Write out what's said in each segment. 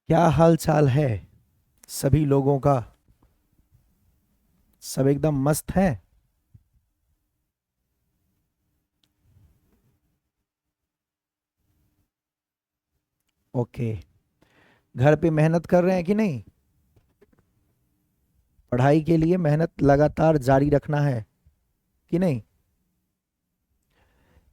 क्या हाल चाल है सभी लोगों का। सब एकदम मस्त है। ओके। घर पे मेहनत कर रहे हैं कि नहीं। पढ़ाई के लिए मेहनत लगातार जारी रखना है कि नहीं।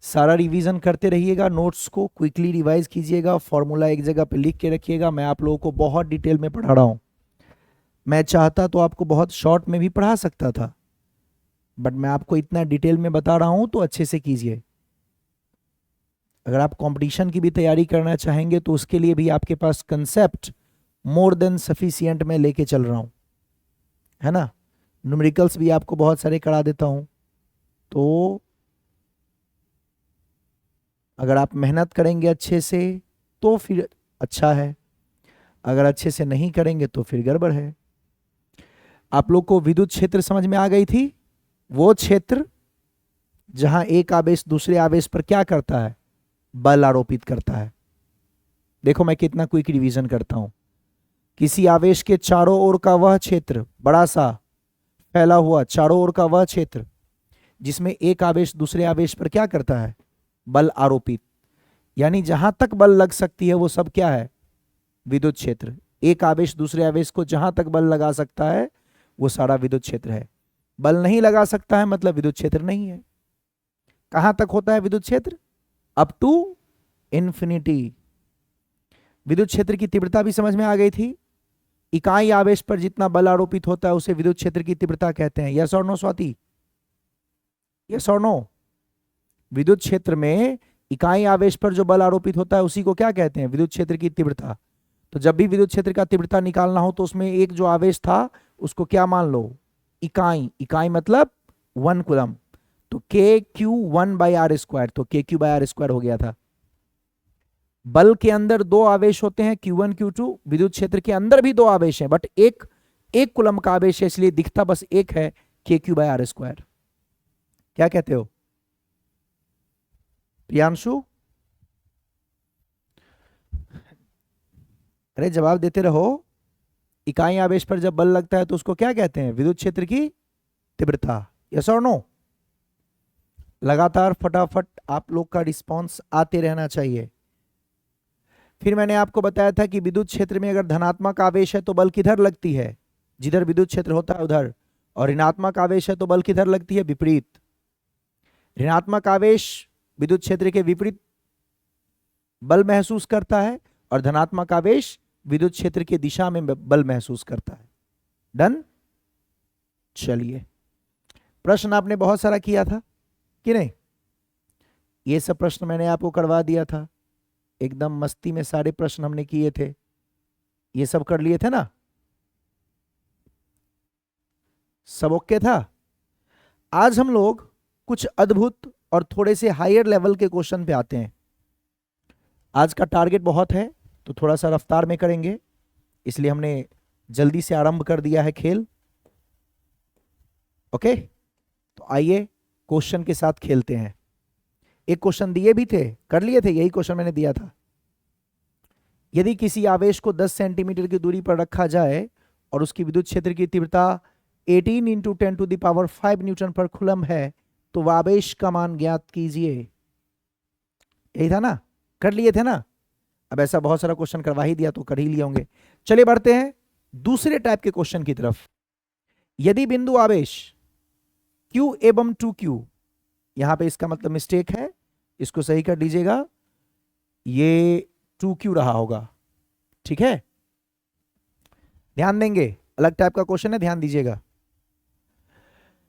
सारा रिवीजन करते रहिएगा, नोट्स को क्विकली रिवाइज कीजिएगा, फॉर्मूला एक जगह पे लिख के रखिएगा। मैं आप लोगों को बहुत डिटेल में पढ़ा रहा हूँ। मैं चाहता तो आपको बहुत शॉर्ट में भी पढ़ा सकता था, बट मैं आपको इतना डिटेल में बता रहा हूँ तो अच्छे से कीजिए। अगर आप कंपटीशन की भी तैयारी करना चाहेंगे तो उसके लिए भी आपके पास कंसेप्ट मोर देन सफिशियंट में लेके चल रहा हूँ, है ना। न्यूमेरिकल्स भी आपको बहुत सारे करा देता हूँ। तो अगर आप मेहनत करेंगे अच्छे से तो फिर अच्छा है, अगर अच्छे से नहीं करेंगे तो फिर गड़बड़ है। आप लोग को विद्युत क्षेत्र समझ में आ गई थी। वो क्षेत्र जहां एक आवेश दूसरे आवेश पर क्या करता है, बल आरोपित करता है। देखो मैं कितना क्विक रिवीजन करता हूं। किसी आवेश के चारों ओर का वह क्षेत्र, बड़ा सा फैला हुआ चारों ओर का वह क्षेत्र जिसमें एक आवेश दूसरे आवेश पर क्या करता है, बल आरोपित। यानी जहां तक बल लग सकती है वो सब क्या है, विद्युत क्षेत्र। एक आवेश दूसरे आवेश को जहां तक बल लगा सकता है वो सारा विद्युत क्षेत्र है। बल नहीं लगा सकता है मतलब विद्युत क्षेत्र नहीं है। कहां तक होता है विद्युत क्षेत्र, अप टू इंफिनिटी। विद्युत क्षेत्र की तीव्रता भी समझ में आ गई थी। इकाई आवेश पर जितना बल आरोपित होता है उसे विद्युत क्षेत्र की तीव्रता कहते हैं। यस और नो स्वाति, यस और नो। विद्युत क्षेत्र में इकाई आवेश पर जो बल आरोपित होता है उसी को क्या कहते हैं, विद्युत क्षेत्र की तीव्रता। तो जब भी विद्युत क्षेत्र का तीव्रता निकालना हो तो उसमें एक जो आवेश था उसको क्या मान लो, इकाई। इकाई मतलब 1 कूलम। तो के क्यू 1/r², तो के क्यू बाय आर स्क्वायर हो गया था। बल के अंदर दो आवेश होते हैं Q1 Q2। विद्युत क्षेत्र के अंदर भी दो आवेश हैं बट एक एक कूलम का आवेश है इसलिए दिखता बस एक है, KQ/r²। क्या कहते हो प्रियांशु। अरे जवाब देते रहो। इकाई आवेश पर जब बल लगता है तो उसको क्या कहते हैं, विद्युत क्षेत्र की तीव्रता। यस और नो। लगातार फटाफट आप लोग का रिस्पांस आते रहना चाहिए। फिर मैंने आपको बताया था कि विद्युत क्षेत्र में अगर धनात्मक आवेश है तो बल किधर लगती है, जिधर विद्युत क्षेत्र होता है उधर। और ऋणात्मक आवेश है तो बल किधर लगती है, विपरीत। ऋणात्मक आवेश विद्युत क्षेत्र के विपरीत बल महसूस करता है और धनात्मक आवेश विद्युत क्षेत्र की दिशा में बल महसूस करता है। डन। चलिए, प्रश्न आपने बहुत सारा किया था कि नहीं। ये सब प्रश्न मैंने आपको करवा दिया था, एकदम मस्ती में सारे प्रश्न हमने किए थे। ये सब कर लिए थे ना, सब ओके था। आज हम लोग कुछ अद्भुत और थोड़े से हायर लेवल के क्वेश्चन पे आते हैं। आज का टारगेट बहुत है तो थोड़ा सा रफ्तार में करेंगे, इसलिए हमने जल्दी से आरंभ कर दिया है खेल। ओके, तो आइए क्वेश्चन के साथ खेलते हैं। एक क्वेश्चन दिए भी थे, कर लिए थे, यही क्वेश्चन मैंने दिया था। यदि किसी आवेश को 10 सेंटीमीटर की दूरी पर रखा जाए और उसकी विद्युत क्षेत्र की तीव्रता 18 इंटू 10⁵ न्यूटन पर कूलम है तो वह आवेश का मान ज्ञात कीजिए। यही था ना, कर लिए थे ना। अब ऐसा बहुत सारा क्वेश्चन करवा ही दिया तो कर ही लिए होंगे। चलिए बढ़ते हैं दूसरे टाइप के क्वेश्चन की तरफ। यदि बिंदु आवेश Q एवं 2Q, यहां पे इसका मतलब मिस्टेक है, इसको सही कर लीजिएगा, ये 2Q रहा होगा, ठीक है। ध्यान देंगे, अलग टाइप का क्वेश्चन है, ध्यान दीजिएगा।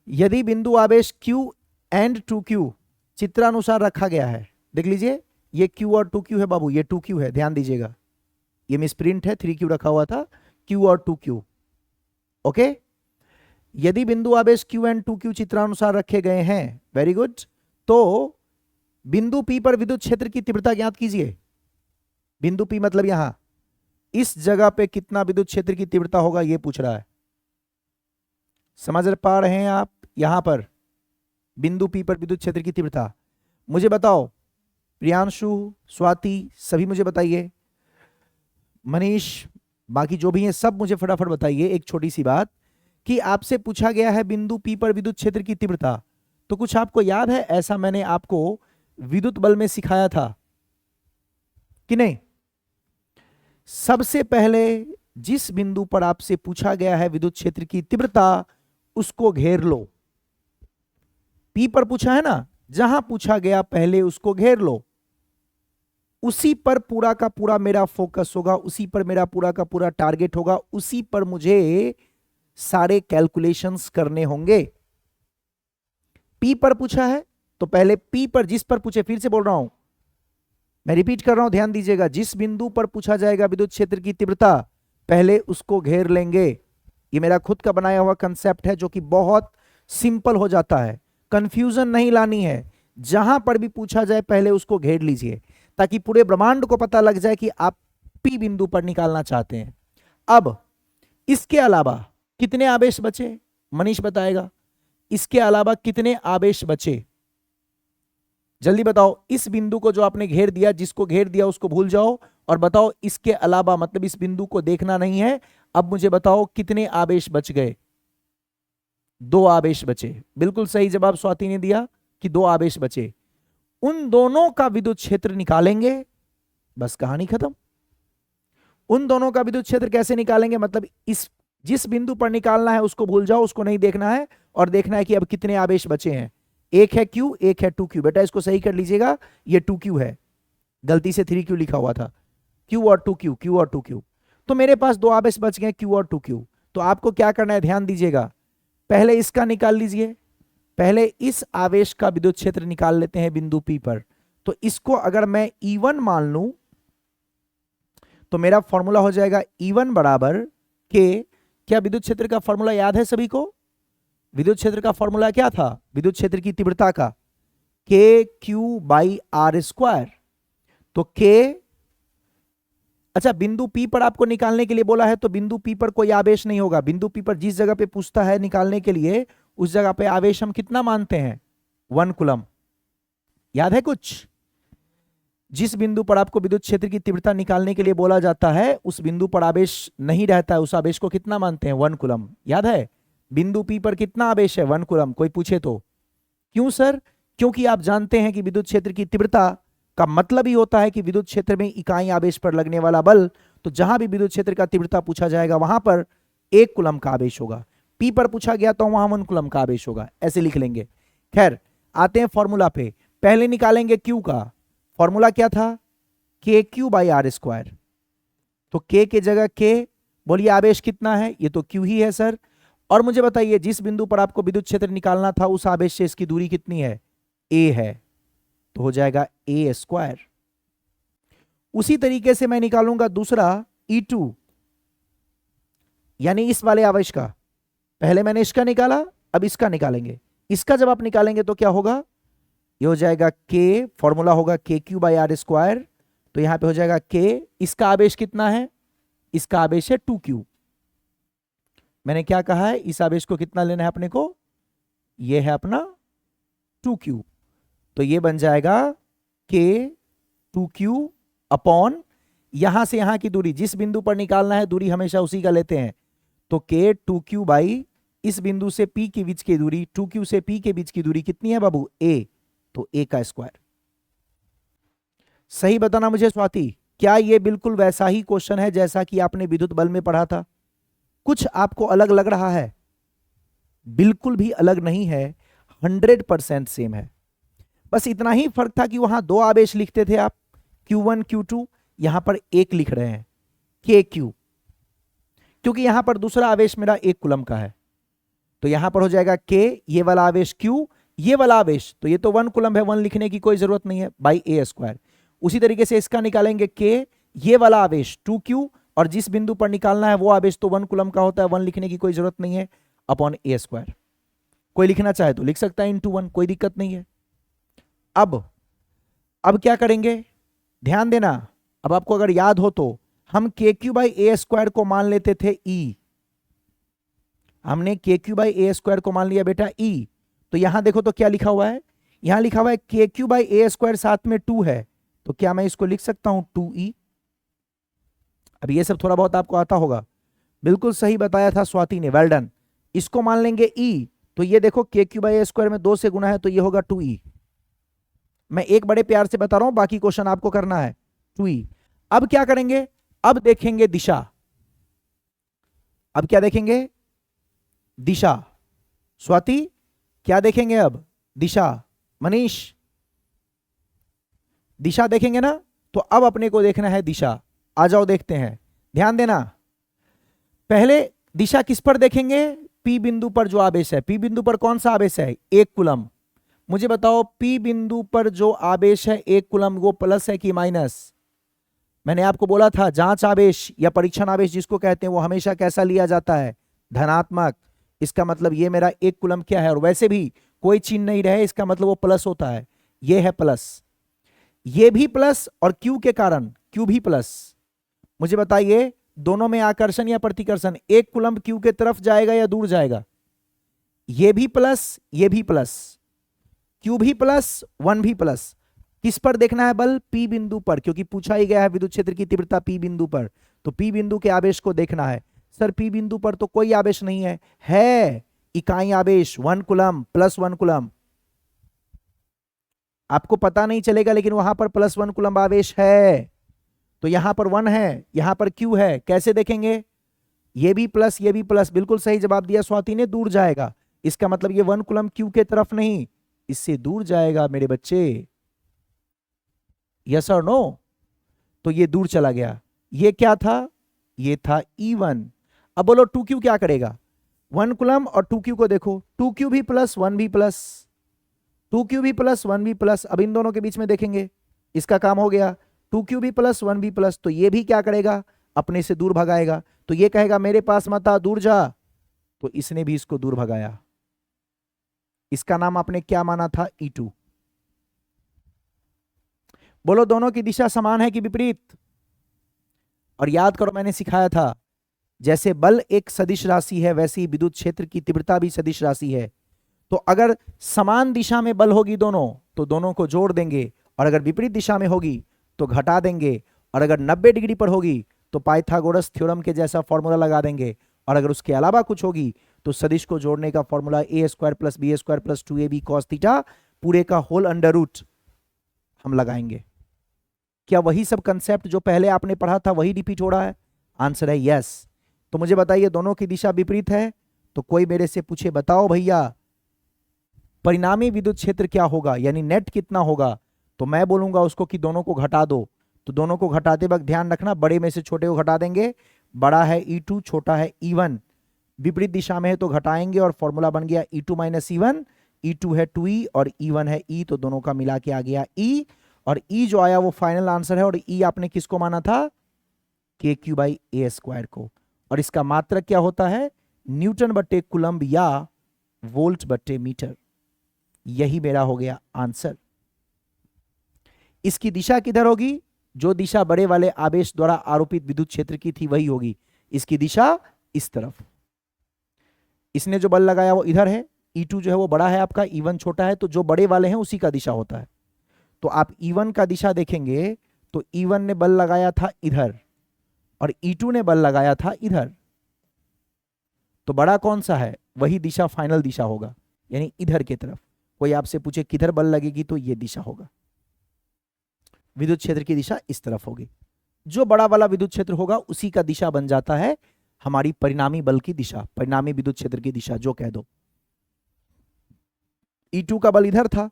यदि बिंदु आवेश Q एंड 2Q चित्रानुसार रखा गया है, देख लीजिए ये Q और 2Q है बाबू, ये 2Q है, ध्यान दीजिएगा। ये मिसप्रिंट है, 3Q रखा हुआ था, Q और 2Q। ओके, यदि बिंदु आवेश Q एंड 2Q चित्रानुसार रखे गए हैं, वेरी गुड, तो बिंदु P पर विद्युत क्षेत्र की तीव्रता ज्ञात कीजिए। बिंदु P मतलब यहां इस जगह पे कितना विद्युत क्षेत्र की तीव्रता होगा ये पूछ रहा है। समझ पा रहे हैं आप, यहां पर बिंदु P पर विद्युत क्षेत्र की तीव्रता। मुझे बताओ प्रियांशु, स्वाति, सभी मुझे बताइए, मनीष, बाकी जो भी हैं सब मुझे फटाफट बताइए एक छोटी सी बात कि आपसे पूछा गया है बिंदु P पर विद्युत क्षेत्र की तीव्रता, तो कुछ आपको याद है ऐसा मैंने आपको विद्युत बल में सिखाया था कि नहीं? सबसे पहले जिस बिंदु पर आपसे पूछा गया है विद्युत क्षेत्र की तीव्रता, उसको घेर लो। P पर पूछा है ना, जहां पूछा गया पहले उसको घेर लो, उसी पर पूरा का पूरा मेरा फोकस होगा, उसी पर मेरा पूरा का पूरा टारगेट होगा, उसी पर मुझे सारे कैलकुलेशंस करने होंगे। P पर पूछा है तो पहले P पर, जिस पर पूछे, फिर से बोल रहा हूं, मैं रिपीट कर रहा हूं, ध्यान दीजिएगा, जिस बिंदु पर पूछा जाएगा विद्युत क्षेत्र की तीव्रता, पहले उसको घेर लेंगे। ये मेरा खुद का बनाया हुआ कंसेप्ट है जो कि बहुत सिंपल हो जाता है, कंफ्यूजन नहीं लानी है। जहां पर भी पूछा जाए पहले उसको घेर लीजिए, ताकि पूरे ब्रह्मांड को पता लग जाए कि आप P बिंदु पर निकालना चाहते हैं। अब इसके अलावा कितने आवेश बचे, मनीष बताएगा, इसके अलावा कितने आवेश बचे, जल्दी बताओ। इस बिंदु को जो आपने घेर दिया, जिसको घेर दिया उसको भूल जाओ और बताओ इसके अलावा, मतलब इस बिंदु को देखना नहीं है। अब मुझे बताओ कितने आवेश बच गए? 2 आवेश बचे। बिल्कुल सही जवाब स्वाति ने दिया कि 2 आवेश बचे। उन दोनों का विद्युत क्षेत्र निकालेंगे, बस कहानी खत्म। उन दोनों का विद्युत क्षेत्र कैसे निकालेंगे, मतलब इस जिस बिंदु पर निकालना है उसको भूल जाओ, उसको नहीं देखना है, और देखना है कि अब कितने आवेश बचे हैं। एक है Q, एक है 2Q। बेटा इसको सही कर लीजिएगा, ये 2Q है, गलती से 3Q लिखा हुआ था। Q और 2Q, Q और 2Q। तो मेरे पास 2 आवेश बच गए, Q और 2Q। तो आपको क्या करना है, ध्यान दीजिएगा, पहले इसका निकाल लीजिए। पहले इस आवेश का विद्युत क्षेत्र निकाल लेते हैं बिंदु P पर। तो इसको अगर मैं E1 मान लूं तो मेरा फॉर्मूला हो जाएगा E1 बराबर K। क्या विद्युत क्षेत्र का फॉर्मूला याद है सभी को? विद्युत क्षेत्र का फॉर्मूला क्या था विद्युत क्षेत्र की तीव्रता का? KQ/R²। तो K, अच्छा बिंदु P पर आपको निकालने के लिए बोला है तो बिंदु P पर कोई आवेश नहीं होगा। बिंदु P पर जिस जगह पे पूछता है निकालने के लिए, उस जगह पे आवेश हम कितना मानते हैं? 1 कूलम। याद है कुछ? जिस बिंदु पर आपको विद्युत क्षेत्र की तीव्रता निकालने के लिए बोला जाता है, उस बिंदु पर आवेश नहीं रहता है, उस आवेश को कितना मानते हैं? 1 कूलम। याद है? बिंदु P पर कितना आवेश है? 1 कूलम। कोई पूछे तो क्यों सर? क्योंकि आप जानते हैं कि विद्युत क्षेत्र की तीव्रता का मतलब ही होता है कि विद्युत क्षेत्र में इकाई आवेश पर लगने वाला बल। तो जहां भी विद्युत क्षेत्र का तीव्रता पूछा जाएगा वहां पर 1 कूलम का आवेश होगा। P पर पूछा गया तो वहां 1 कूलम का आवेश होगा, ऐसे लिख लेंगे। खैर आते हैं फॉर्मूला पे। पहले निकालेंगे Q का। फॉर्मूला क्या था? KQ/R²। तो K के जगह K, बोलिए आवेश कितना है? ये तो Q ही है सर। और मुझे बताइए जिस बिंदु पर आपको विद्युत क्षेत्र निकालना था, उस आवेश से इसकी दूरी कितनी है? A है, तो हो जाएगा A²। उसी तरीके से मैं निकालूंगा दूसरा E2, यानी इस वाले आवेश का। पहले मैंने इसका निकाला, अब इसका निकालेंगे। इसका जब आप निकालेंगे तो क्या होगा? ये हो जाएगा K, फॉर्मूला होगा KQ/R²। तो यहां पे हो जाएगा K। इसका आवेश कितना है? इसका आवेश है 2Q। मैंने क्या कहा है? इस आवेश को कितना लेना है अपने को? ये है अपना 2Q। तो ये बन जाएगा K 2Q अपॉन, यहां से यहां की दूरी, जिस बिंदु पर निकालना है दूरी हमेशा उसी का लेते हैं। तो K 2Q बाई इस बिंदु से P के बीच की दूरी, 2Q से P के बीच की दूरी कितनी है बाबू? A। तो A का स्क्वायर। सही बताना मुझे स्वाति, क्या ये बिल्कुल वैसा ही क्वेश्चन है जैसा कि आपने विद्युत बल में पढ़ा था? कुछ आपको अलग लग रहा है? बिल्कुल भी अलग नहीं है, 100% सेम है। बस इतना ही फर्क था कि वहां 2 आवेश लिखते थे आप, Q1 Q2, यहां पर 1 लिख रहे हैं, KQ, क्योंकि यहां पर दूसरा आवेश मेरा 1 कूलम का है। तो यहां पर हो जाएगा K, ये वाला आवेश Q, ये वाला आवेश, तो ये तो 1 कूलम है, 1 लिखने की कोई जरूरत नहीं है, बाई A²। उसी तरीके से इसका निकालेंगे K, ये वाला आवेश 2Q, और जिस बिंदु पर निकालना है वो आवेश तो 1 कूलम का होता है, 1 लिखने की कोई जरूरत नहीं है, अपॉन A²। कोई लिखना चाहे तो लिख सकता है इंटू 1, कोई दिक्कत नहीं है। अब क्या करेंगे? ध्यान देना, अब आपको अगर याद हो तो हम KQ/A² को मान लेते थे E। हमने KQ/A² को मान लिया बेटा E। तो यहां देखो तो क्या लिखा हुआ है? यहां लिखा हुआ है KQ/A², साथ में 2 है, तो क्या मैं इसको लिख सकता हूं 2E? अब ये सब थोड़ा बहुत आपको आता होगा। बिल्कुल सही बताया था स्वाति ने, वेल डन। इसको मान लेंगे ई, तो ये देखो के क्यू बाई ए स्क्वायर में 2 से गुना है तो ये होगा 2e। मैं एक बड़े प्यार से बता रहा हूं, बाकी क्वेश्चन आपको करना है। 2e। अब क्या करेंगे, अब देखेंगे दिशा। अब क्या देखेंगे, दिशा। स्वाति क्या देखेंगे अब, दिशा। मनीष दिशा देखेंगे ना, तो अब अपने को देखना है दिशा। आ जाओ देखते हैं, ध्यान देना। पहले दिशा किस पर देखेंगे, पी बिंदु पर जो आवेश है। पी बिंदु पर कौन सा आवेश है, 1 कूलम। मुझे बताओ पी बिंदु पर जो आवेश है 1 कूलम, वो प्लस है कि माइनस। मैंने आपको बोला था जांच आवेश या परीक्षण आवेश जिसको कहते हैं वो हमेशा कैसा लिया जाता है, धनात्मक। इसका मतलब ये मेरा 1 कूलम क्या है, और वैसे भी कोई चिन्ह नहीं रहे इसका मतलब वो प्लस होता है। ये है प्लस, ये भी प्लस, और क्यू के कारण क्यू भी प्लस। मुझे बताइए दोनों में आकर्षण या प्रतिकर्षण, 1 कूलम क्यू के तरफ जाएगा या दूर जाएगा। ये भी प्लस, ये भी प्लस, क्यू भी प्लस, 1 भी प्लस। किस पर देखना है बल, पी बिंदु पर, क्योंकि पूछा ही गया है विद्युत क्षेत्र की तीव्रता पी बिंदु पर, तो पी बिंदु के आवेश को देखना है। सर पी बिंदु पर तो कोई आवेश नहीं है इकाई आवेश 1 कूलम प्लस 1 कूलम। आपको पता नहीं चलेगा लेकिन वहां पर प्लस 1 कूलम आवेश है। तो यहां पर 1 है, यहां पर क्यू है, कैसे देखेंगे, ये भी प्लस, ये भी प्लस। बिल्कुल सही जवाब दिया स्वाति ने, दूर जाएगा। इसका मतलब ये 1 कूलम क्यू के तरफ नहीं, इससे दूर जाएगा मेरे बच्चे। यस और नो, तो ये दूर चला गया। ये क्या था, ये था E1। अब बोलो 2Q क्या करेगा, 1 कूलम और 2Q को देखो, 2Q भी प्लस 1 भी प्लस, 2Q भी प्लस 1 भी प्लस। अब इन दोनों के बीच में देखेंगे, इसका काम हो गया, 2Q भी प्लस 1 भी प्लस। तो ये भी क्या करेगा, अपने से दूर भगाएगा। तो ये कहेगा मेरे पास मत आ, दूर जा, तो इसने भी इसको दूर भगाया। इसका नाम आपने क्या माना था, E2। बोलो दोनों की दिशा समान है कि विपरीत। और याद करो मैंने सिखाया था, जैसे बल एक सदिश राशि है वैसे ही विद्युत क्षेत्र की तीव्रता भी सदिश राशि है। तो अगर समान दिशा में बल होगी दोनों तो दोनों को जोड़ देंगे, और अगर विपरीत दिशा में होगी तो घटा देंगे, और अगर 90 डिग्री पर होगी तो पाइथागोरस थ्योरम के जैसा फॉर्मूला लगा देंगे, और अगर उसके अलावा कुछ होगी तो सदिश को जोड़ने का formula A square plus B square plus 2ab cos theta पूरे का होल अंडर रूट हम लगाएंगे। क्या वही सब कंसेप्ट जो पहले आपने पढ़ा था वही रिपीट हो रहा है, आंसर है यस। तो मुझे बताइए दोनों की दिशा विपरीत है, तो कोई मेरे से पूछे बताओ भैया परिणामी विद्युत क्षेत्र क्या होगा, यानी नेट कितना होगा, तो मैं बोलूंगा उसको कि दोनों को घटा दो। तो दोनों को घटाते वक्त ध्यान रखना बड़े में से छोटे को घटा देंगे, बड़ा है E2 छोटा है E1, विपरीत दिशा में है तो घटाएंगे और फॉर्मूला बन गया E2 माइनस E1। E2 है 2E और E1 है E, तो दोनों का मिला के आ गया E, और E जो आया वो फाइनल आंसर है। और E आपने किसको माना था, KQ बाई ए स्क्वायर को, और इसका मात्रक क्या होता है, न्यूटन बट्टे कूलम्ब या वोल्ट बट्टे मीटर। यही मेरा हो गया आंसर। इसकी दिशा किधर होगी, जो दिशा बड़े वाले आवेश द्वारा आरोपित विद्युत क्षेत्र की थी वही होगी। इसकी दिशा इस तरफ, इसने जो बल लगाया वो इधर है, E2 जो है वो बड़ा है आपका, E1 छोटा है, तो जो बड़े वाले हैं उसी का दिशा होता है। तो आप E1 का दिशा देखेंगे तो E1 ने बल लगाया था इधर और E2 ने बल लगाया था इधर, तो बड़ा कौन सा है, वही दिशा फाइनल दिशा होगा, यानी इधर की तरफ। कोई आपसे पूछे किधर बल लगेगी तो ये दिशा होगा, विद्युत क्षेत्र की दिशा इस तरफ होगी। जो बड़ा वाला विद्युत क्षेत्र होगा उसी का दिशा बन जाता है हमारी परिणामी बल की दिशा, परिणामी विद्युत क्षेत्र की दिशा जो कह दो। E2 का बल इधर था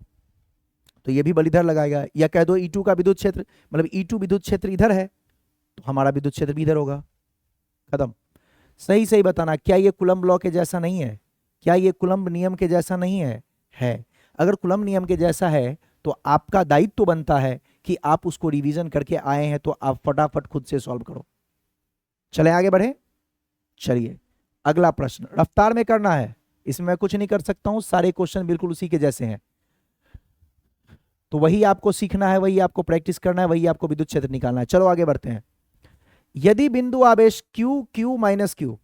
तो ये भी बल इधर लगाएगा, या कह दो E2 का विद्युत क्षेत्र मतलब E2 विद्युत क्षेत्र इधर है तो हमारा विद्युत क्षेत्र भी इधर होगा। खत्म। सही सही बताना, क्या ये कूलम्ब लॉ के जैसा नहीं है, क्या ये कूलम्ब नियम के जैसा नहीं है? है। अगर कूलम्ब नियम के जैसा है तो आपका दायित्व तो बनता है कि आप उसको रिवीजन करके आए हैं तो आप फटाफट खुद से सॉल्व करो। चले आगे बढ़े। चलिए अगला प्रश्न रफ्तार में करना है, इसमें मैं कुछ नहीं कर सकता हूं, सारे क्वेश्चन बिल्कुल उसी के जैसे हैं, तो वही आपको सीखना है, वही आपको प्रैक्टिस करना है, वही आपको विद्युत क्षेत्र निकालना है। चलो आगे बढ़ते हैं। यदि बिंदु आवेश Q Q माइनस Q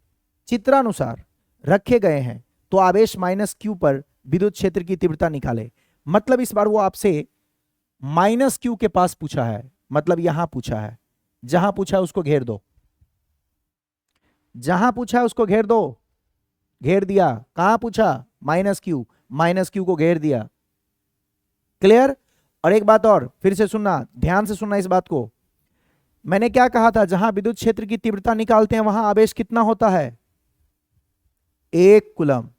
चित्रानुसार रखे गए हैं तो आवेश माइनस Q पर विद्युत क्षेत्र की तीव्रता निकाले। मतलब इस बार वो आपसे माइनस Q के पास पूछा है, मतलब यहां पूछा है, जहां पूछा है उसको घेर दो, जहां पूछा है उसको घेर दो, घेर दिया। कहां पूछा? माइनस क्यू, माइनस क्यू को घेर दिया। क्लियर? और एक बात और फिर से सुनना, ध्यान से सुनना इस बात को। मैंने क्या कहा था? जहां विद्युत क्षेत्र की तीव्रता निकालते हैं वहां आवेश कितना होता है? 1 कूलम।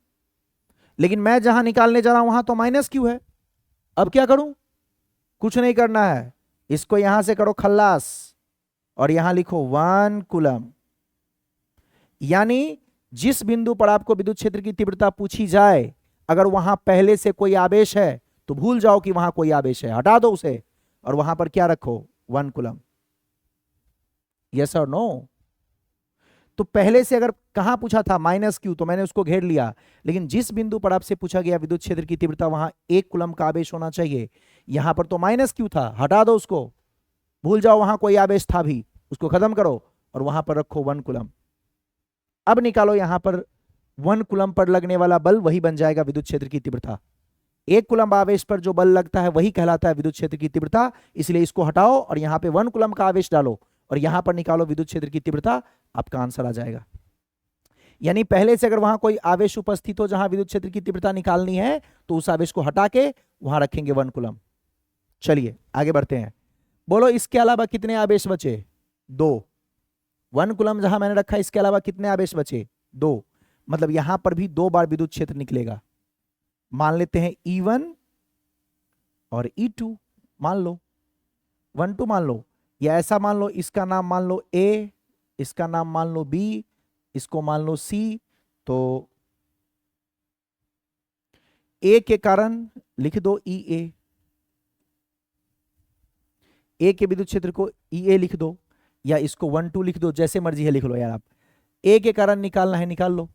लेकिन मैं जहां निकालने जा रहा हूं वहां तो माइनस क्यू है। अब क्या करूं? कुछ नहीं करना है, इसको यहां से करो खल्लास और यहां लिखो 1 कूलम। यानी जिस बिंदु पर आपको विद्युत क्षेत्र की तीव्रता पूछी जाए, अगर वहां पहले से कोई आवेश है तो भूल जाओ कि वहां कोई आवेश है, हटा दो उसे और वहां पर क्या रखो? 1 कूलम। यस और नो? तो पहले से अगर कहां पूछा था माइनस क्यू तो मैंने उसको घेर लिया, लेकिन जिस बिंदु पर आपसे पूछा गया विद्युत क्षेत्र की तीव्रता वहां 1 कूलम का आवेश होना चाहिए, यहां पर तो माइनस क्यू था, हटा दो उसको, भूल जाओ वहां कोई आवेश था भी, उसको खत्म करो और वहां पर रखो 1 कूलम। अब निकालो यहां पर 1 कूलम पर लगने वाला बल वही बन जाएगा विद्युत क्षेत्र की तीव्रता। 1 कूलम आवेश पर जो बल लगता है वही कहलाता है विद्युत क्षेत्र की तीव्रता। इसलिए इसको हटाओ और यहां पे 1 कूलम का आवेश डालो और यहां पर निकालो विद्युत क्षेत्र की तीव्रता, आपका आंसर आ जाएगा। यानी पहले से अगर वहां कोई आवेश उपस्थित हो जहां विद्युत क्षेत्र की तीव्रता निकालनी है तो उस आवेश को हटा के वहां रखेंगे 1 कूलम। चलिए आगे बढ़ते हैं। बोलो इसके अलावा कितने आवेश बचे? 2। 1 कूलम जहां मैंने रखा, इसके अलावा कितने आवेश बचे? 2। मतलब यहां पर भी 2 बार विद्युत क्षेत्र निकलेगा। मान लेते हैं E1 और E2, मान लो 1 2 मान लो, या ऐसा मान लो, इसका नाम मान लो A, इसका नाम मान लो B, इसको मान लो C। तो A के कारण लिख दो EA, A के विद्युत क्षेत्र को EA लिख दो, या इसको 1 2 लिख दो, जैसे मर्जी है लिख लो यार आप। A के कारण निकालना है, निकाल लो।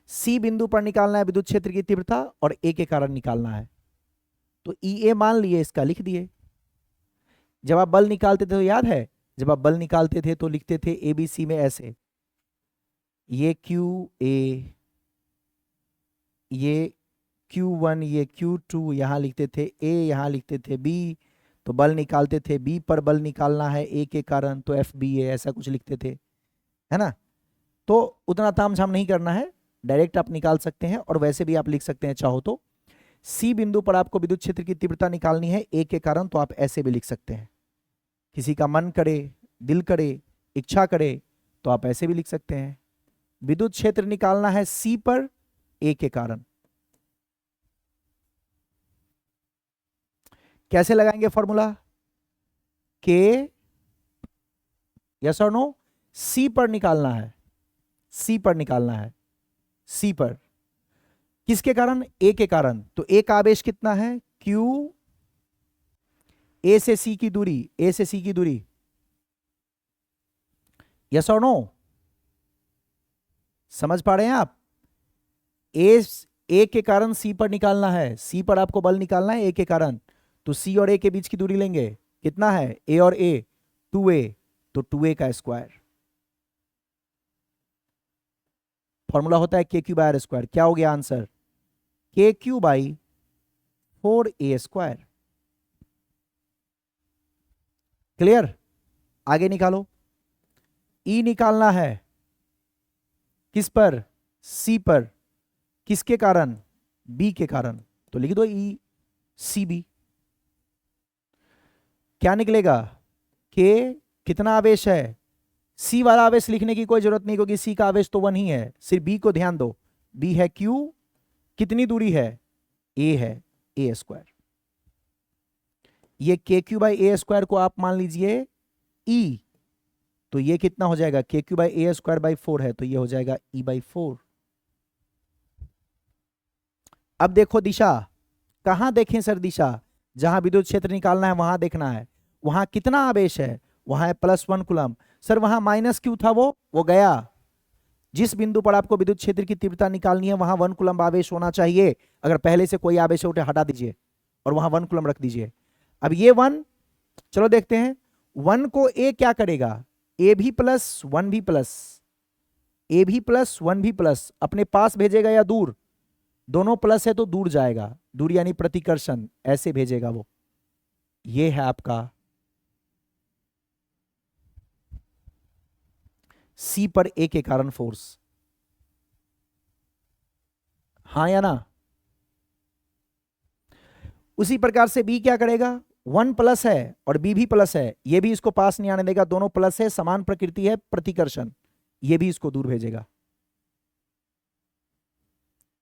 C बिंदु पर निकालना है विद्युत क्षेत्र की तीव्रता और A के कारण निकालना है, तो EA मान लिए, इसका लिख दिए। जब आप बल निकालते थे तो याद है, जब आप बल निकालते थे तो लिखते थे ABC में ऐसे, ये QA, ये Q1, ये Q2, यहां लिखते थे A, यहां लिखते थे B। तो बल निकालते थे, B पर बल निकालना है A के कारण तो FBA, ऐसा कुछ लिखते थे, है ना। तो उतना तामझाम नहीं करना है, डायरेक्ट आप निकाल सकते हैं और वैसे भी आप लिख सकते हैं चाहो तो। C बिंदु पर आपको विद्युत क्षेत्र की तीव्रता निकालनी है A के कारण, तो आप ऐसे भी लिख सकते हैं। किसी का मन करे, दिल करे, इच्छा करे तो आप ऐसे भी लिख सकते हैं। विद्युत क्षेत्र निकालना है C पर A के कारण। कैसे लगाएंगे फॉर्मूला? K, यस और नो? C पर निकालना है, C पर निकालना है, C पर। किसके कारण? A के कारण। तो A का आवेश कितना है? Q, A से C की दूरी, A से C की दूरी, यस और नो? समझ पा रहे हैं आप? A के कारण C पर निकालना है, C पर आपको बल निकालना है A के कारण, तो C और A के बीच की दूरी लेंगे, कितना है? A और A 2A, तो 2A का स्क्वायर। फॉर्मूला होता है KQ/R²। क्या हो गया आंसर? KQ/4A²। क्लियर? आगे निकालो। E निकालना है किस पर? C पर। किसके कारण? B के कारण, तो लिख दो ECB। क्या निकलेगा? K कितना आवेश है? C वाला आवेश लिखने की कोई जरूरत नहीं क्योंकि C का आवेश तो 1 ही है। सिर्फ B को ध्यान दो, B है Q, कितनी दूरी है? A है A²। ये KQ/A² को आप मान लीजिए E, तो ये कितना हो जाएगा? KQ/A²/4 है तो ये हो जाएगा E/4। अब देखो दिशा, कहां देखें सर दिशा? जहां विद्युत क्षेत्र निकालना है वहां देखना है। वहां कितना आवेश है? वहां है +1 कूलम। सर वहां माइनस क्यू था, वो गया। जिस बिंदु पर आपको विद्युत क्षेत्र की तीव्रता निकालनी है वहां 1 कूलम आवेश होना चाहिए। अगर पहले से कोई आवेश उठे हटा दीजिए और वहां 1 कूलम रख दीजिए। अब ये 1, चलो देखते हैं 1 को A क्या करेगा? A भी प्लस 1 भी प्लस, A भी प्लस 1 भी प्लस, अपने पास भेजेगा या दूर? दोनों प्लस है तो दूर जाएगा, दूर यानी प्रतिकर्षण, ऐसे भेजेगा वो। ये है आपका सी पर ए के कारण फोर्स, हाँ या ना? उसी प्रकार से बी क्या करेगा, 1 प्लस है और बी भी प्लस है, ये भी इसको पास नहीं आने देगा, दोनों प्लस है, समान प्रकृति है, प्रतिकर्षण, ये भी इसको दूर भेजेगा।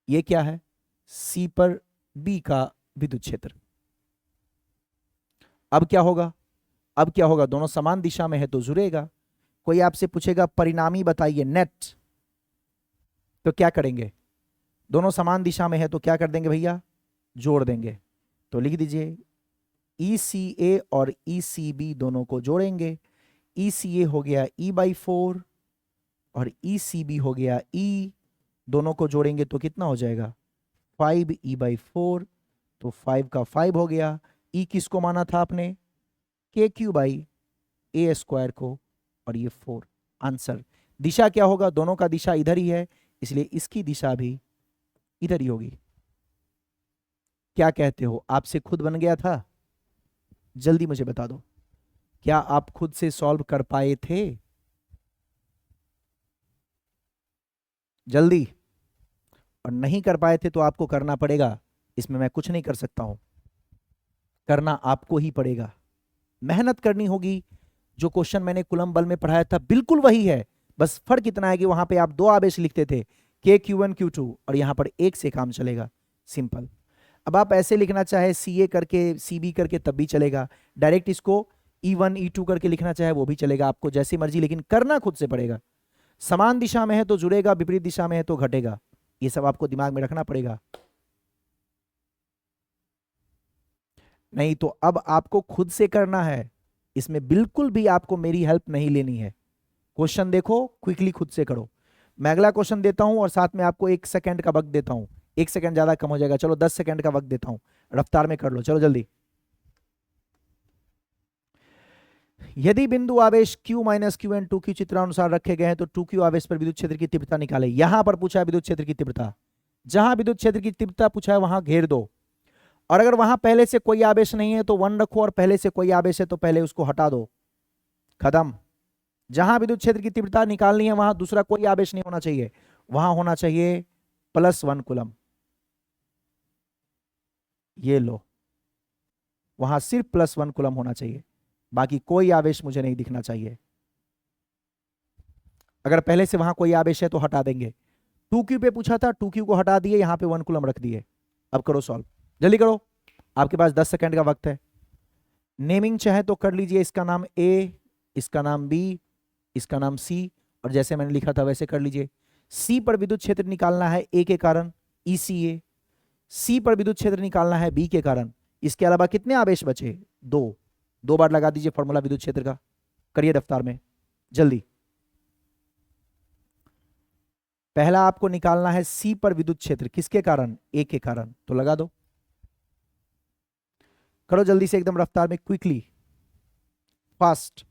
ये क्या है, सी पर बी का विद्युत क्षेत्र। अब क्या होगा, अब क्या होगा, दोनों समान दिशा में है तो जुड़ेगा। कोई आपसे पूछेगा परिणामी बताइए नेट, तो क्या करेंगे, दोनों समान दिशा में है तो क्या कर देंगे भैया, जोड़ देंगे। तो लिख दीजिए ECA और ECB दोनों को जोड़ेंगे, ECA हो गया E/4 और ECB हो गया E, दोनों को जोड़ेंगे तो कितना हो जाएगा 5E/4, तो 5 का 5 हो गया। E किसको माना था आपने, KQ/A² को, और ये 4। आंसर, दिशा क्या होगा, दोनों का दिशा इधर ही है, इसलिए इसकी दिशा भी इधर ही होगी। क्या कहते हो, आपसे खुद बन गया था? जल्दी मुझे बता दो, क्या आप खुद से सॉल्व कर पाए थे? जल्दी। और नहीं कर पाए थे तो आपको करना पड़ेगा, इसमें मैं कुछ नहीं कर सकता हूं, करना आपको ही पड़ेगा, मेहनत करनी होगी। जो क्वेश्चन मैंने कूलम्ब बल में पढ़ाया था बिल्कुल वही है, बस फर्क इतना है कि वहां पे आप 2 आवेश लिखते थे, KQ1 Q2, और यहां पर एक से काम चलेगा, सिंपल। अब आप ऐसे लिखना चाहे CA करके CB करके तब भी चलेगा, डायरेक्ट इसको E1 E2 करके लिखना चाहे वो भी चलेगा, आपको जैसी मर्जी, लेकिन करना खुद से पड़ेगा। समान दिशा में है तो जुड़ेगा, विपरीत दिशा में है तो घटेगा, ये सब आपको दिमाग में रखना पड़ेगा। नहीं तो अब आपको खुद से करना है, इसमें बिल्कुल भी आपको मेरी हेल्प नहीं लेनी है। क्वेश्चन देखो, क्विकली खुद से करो। मैं अगला क्वेश्चन देता हूं और साथ में आपको 1 सेकंड का वक्त देता हूं, 1 सेकंड ज्यादा कम हो जाएगा, चलो 10 सेकंड का वक्त देता हूं, रफ्तार में कर लो, चलो जल्दी। यदि बिंदु आवेश Q minus Q and 2Q चित्रानुसार रखे गए हैं तो 2Q आवेश पर विद्युत क्षेत्र की तीव्रता निकाले। यहां पर पूछा है विद्युत क्षेत्र की तीव्रता, जहां विद्युत क्षेत्र की तीव्रता पूछा है वहां घेर दो, और अगर वहां पहले से कोई आवेश नहीं है तो 1 रखो, और पहले से कोई आवेश है तो पहले उसको हटा दो, खत्म। जहां विद्युत क्षेत्र की तीव्रता निकालनी है वहां दूसरा कोई आवेश नहीं होना चाहिए, वहां होना चाहिए +1 कूलम, ये लो, वहां सिर्फ +1 कूलम होना चाहिए, बाकी कोई आवेश मुझे नहीं दिखना चाहिए। अगर पहले से वहां कोई आवेश है तो हटा देंगे। 2Q पे पूछा था, 2Q को हटा दिए, यहां पे 1 कूलम रख दिए। अब करो सॉल्व, जल्दी करो, आपके पास 10 सेकंड का वक्त है। नेमिंग चाहे तो कर लीजिए, इसका नाम A, इसका नाम B, इसका नाम C, और जैसे मैंने लिखा था वैसे कर लीजिए। C पर विद्युत क्षेत्र निकालना है A के कारण ECA, C पर विद्युत क्षेत्र निकालना है B के कारण, इसके अलावा कितने आवेश बचे, 2, 2 बार लगा दीजिए फॉर्मूला विद्युत क्षेत्र का, करिए दफ्तर में जल्दी। पहला आपको निकालना है C पर विद्युत क्षेत्र, किसके कारण, A के कारण, तो लगा दो, करो जल्दी से एकदम रफ्तार में, क्विकली, फास्ट।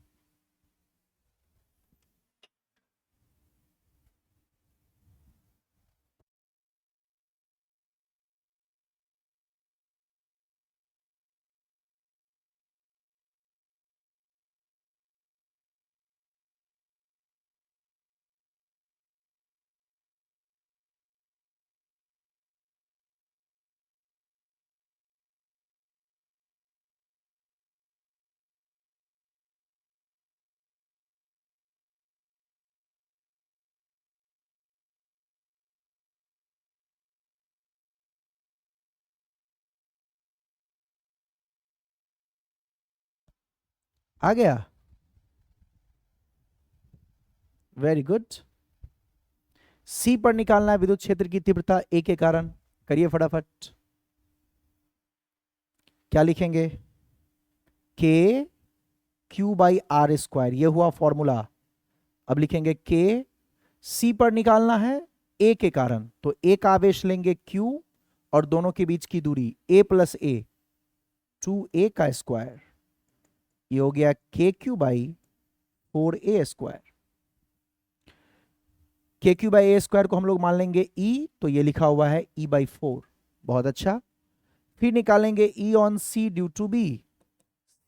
आ गया, वेरी गुड। C पर निकालना है विद्युत क्षेत्र की तीव्रता A के कारण, करिए फटाफट, क्या लिखेंगे, KQ/R², ये हुआ फॉर्मूला। अब लिखेंगे K, C पर निकालना है A के कारण, तो एक आवेश लेंगे Q और दोनों के बीच की दूरी A + A, 2A का स्क्वायर, ये हो गया KQ/4A²। KQ/A² को हम लोग मान लेंगे E, तो ये लिखा हुआ है E/4, बहुत अच्छा। फिर निकालेंगे E on C due to B,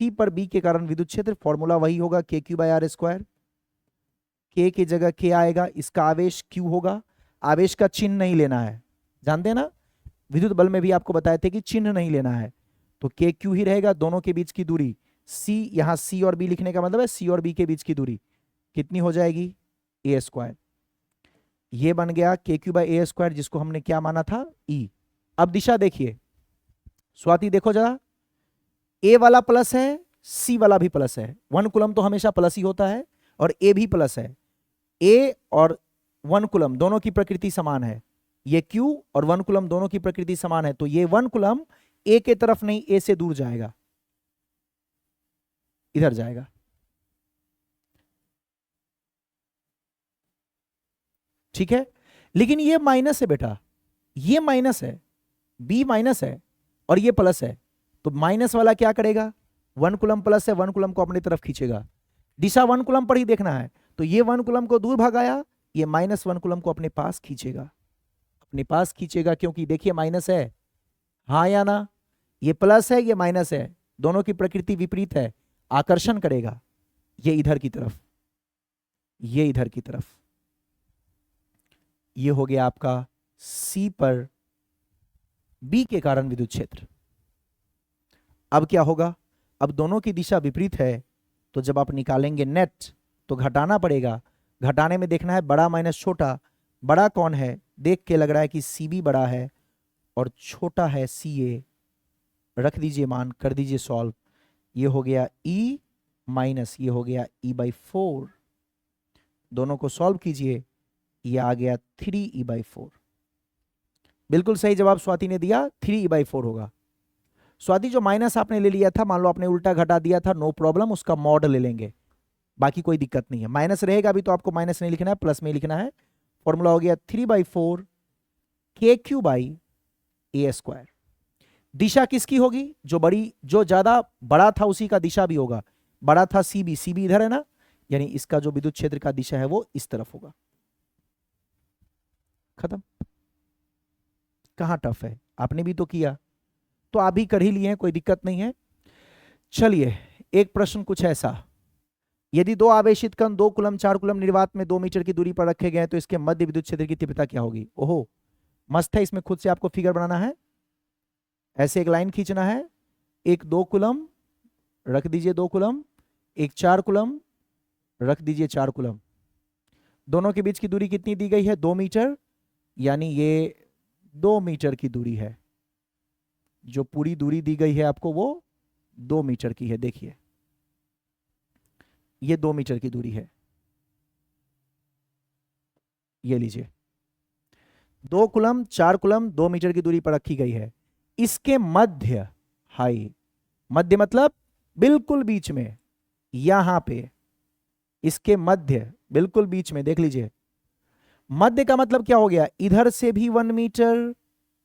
C पर B के कारण विद्युत क्षेत्र, फॉर्मूला वही होगा KQ/R²। के की जगह के आएगा, इसका आवेश क्यू होगा, आवेश का चिन्ह नहीं लेना है, जानते हैं ना विद्युत बल में भी आपको बताए थे कि चिन्ह नहीं लेना है, तो के क्यू ही रहेगा। दोनों के बीच की दूरी सी, यहां सी और बी लिखने का मतलब है सी और बी के बीच की दूरी कितनी हो जाएगी, ए स्क्वायर। ये बन गया के क्यू बाई ए स्क्वायर, जिसको हमने क्या माना था, ई। अब दिशा देखिए स्वाति, देखो जरा, ए वाला प्लस है, सी वाला भी प्लस है, 1 कूलम तो हमेशा प्लस ही होता है, और ए भी प्लस है। ए और 1 कूलम दोनों की प्रकृति समान है, ये Q और 1 कूलम दोनों की प्रकृति समान है, तो ये 1 कूलम ए के तरफ नहीं, ए से दूर जाएगा, इधर जाएगा। ठीक है, लेकिन ये माइनस है बेटा, ये माइनस है, बी माइनस है और ये प्लस है, तो माइनस वाला क्या करेगा, 1 कूलम प्लस है, 1 कूलम को अपनी तरफ खींचेगा, दिशा 1 कूलम पर ही देखना है, तो ये 1 कूलम को दूर भगाया, ये -1 कूलम को अपने पास खींचेगा, अपने पास खींचेगा, क्योंकि देखिए माइनस है, हाँ या ना, ये प्लस है ये माइनस है, दोनों की प्रकृति विपरीत है, आकर्षण करेगा, ये इधर की तरफ, ये इधर की तरफ। ये हो गया आपका सी पर बी के कारण विद्युत क्षेत्र। अब क्या होगा, अब दोनों की दिशा विपरीत है, तो जब आप निकालेंगे नेट तो घटाना पड़ेगा, घटाने में देखना है बड़ा माइनस छोटा, बड़ा कौन है, देख के लग रहा है कि सी बी बड़ा है और छोटा है सी ए, रख दीजिए मान, कर दीजिए सॉल्व, ये हो गया E माइनस ये हो गया E/4, दोनों को सॉल्व कीजिए, ये आ गया 3E/4। बिल्कुल सही जवाब स्वाति ने दिया, 3E/4 होगा। स्वाति जो माइनस आपने ले लिया था, मान लो आपने उल्टा घटा दिया था, नो प्रॉब्लम, उसका मॉड ले लेंगे, बाकी कोई दिक्कत नहीं है, माइनस रहेगा अभी तो आपको माइनस नहीं लिखना है, प्लस में लिखना है। फॉर्मूला हो गया 3/4 KQ/A²। दिशा किसकी होगी, जो बड़ी, जो ज्यादा बड़ा था उसी का दिशा भी होगा, बड़ा था सीबी, सीबी इधर है ना, यानी इसका जो विद्युत क्षेत्र का दिशा है वो इस तरफ होगा। खत्म। कहां टफ है, आपने भी तो किया, तो आप भी कर ही लिए हैं, कोई दिक्कत नहीं है। चलिए एक प्रश्न कुछ ऐसा, यदि दो आवेशित कण 2 कूलम 4 कूलम निर्वात में 2 मीटर की दूरी पर रखे गए तो इसके मध्य विद्युत क्षेत्र की तीव्रता क्या होगी। ओहो मस्त है, इसमें खुद से आपको फिगर बनाना है, ऐसे एक लाइन खींचना है, एक 2 कूलम रख दीजिए 2 कूलम, एक 4 कूलम रख दीजिए 4 कूलम, दोनों के बीच की दूरी कितनी दी गई है, 2 मीटर, यानी ये 2 मीटर की दूरी है, जो पूरी दूरी दी गई है आपको वो 2 मीटर की है। देखिए ये 2 मीटर की दूरी है, ये लीजिए 2 कूलम 4 कूलम 2 मीटर की दूरी पर रखी गई है, इसके मध्य, हाई मध्य मतलब बिल्कुल बीच में, यहां पे इसके मध्य बिल्कुल बीच में, देख लीजिए मध्य का मतलब क्या हो गया, इधर से भी 1 मीटर,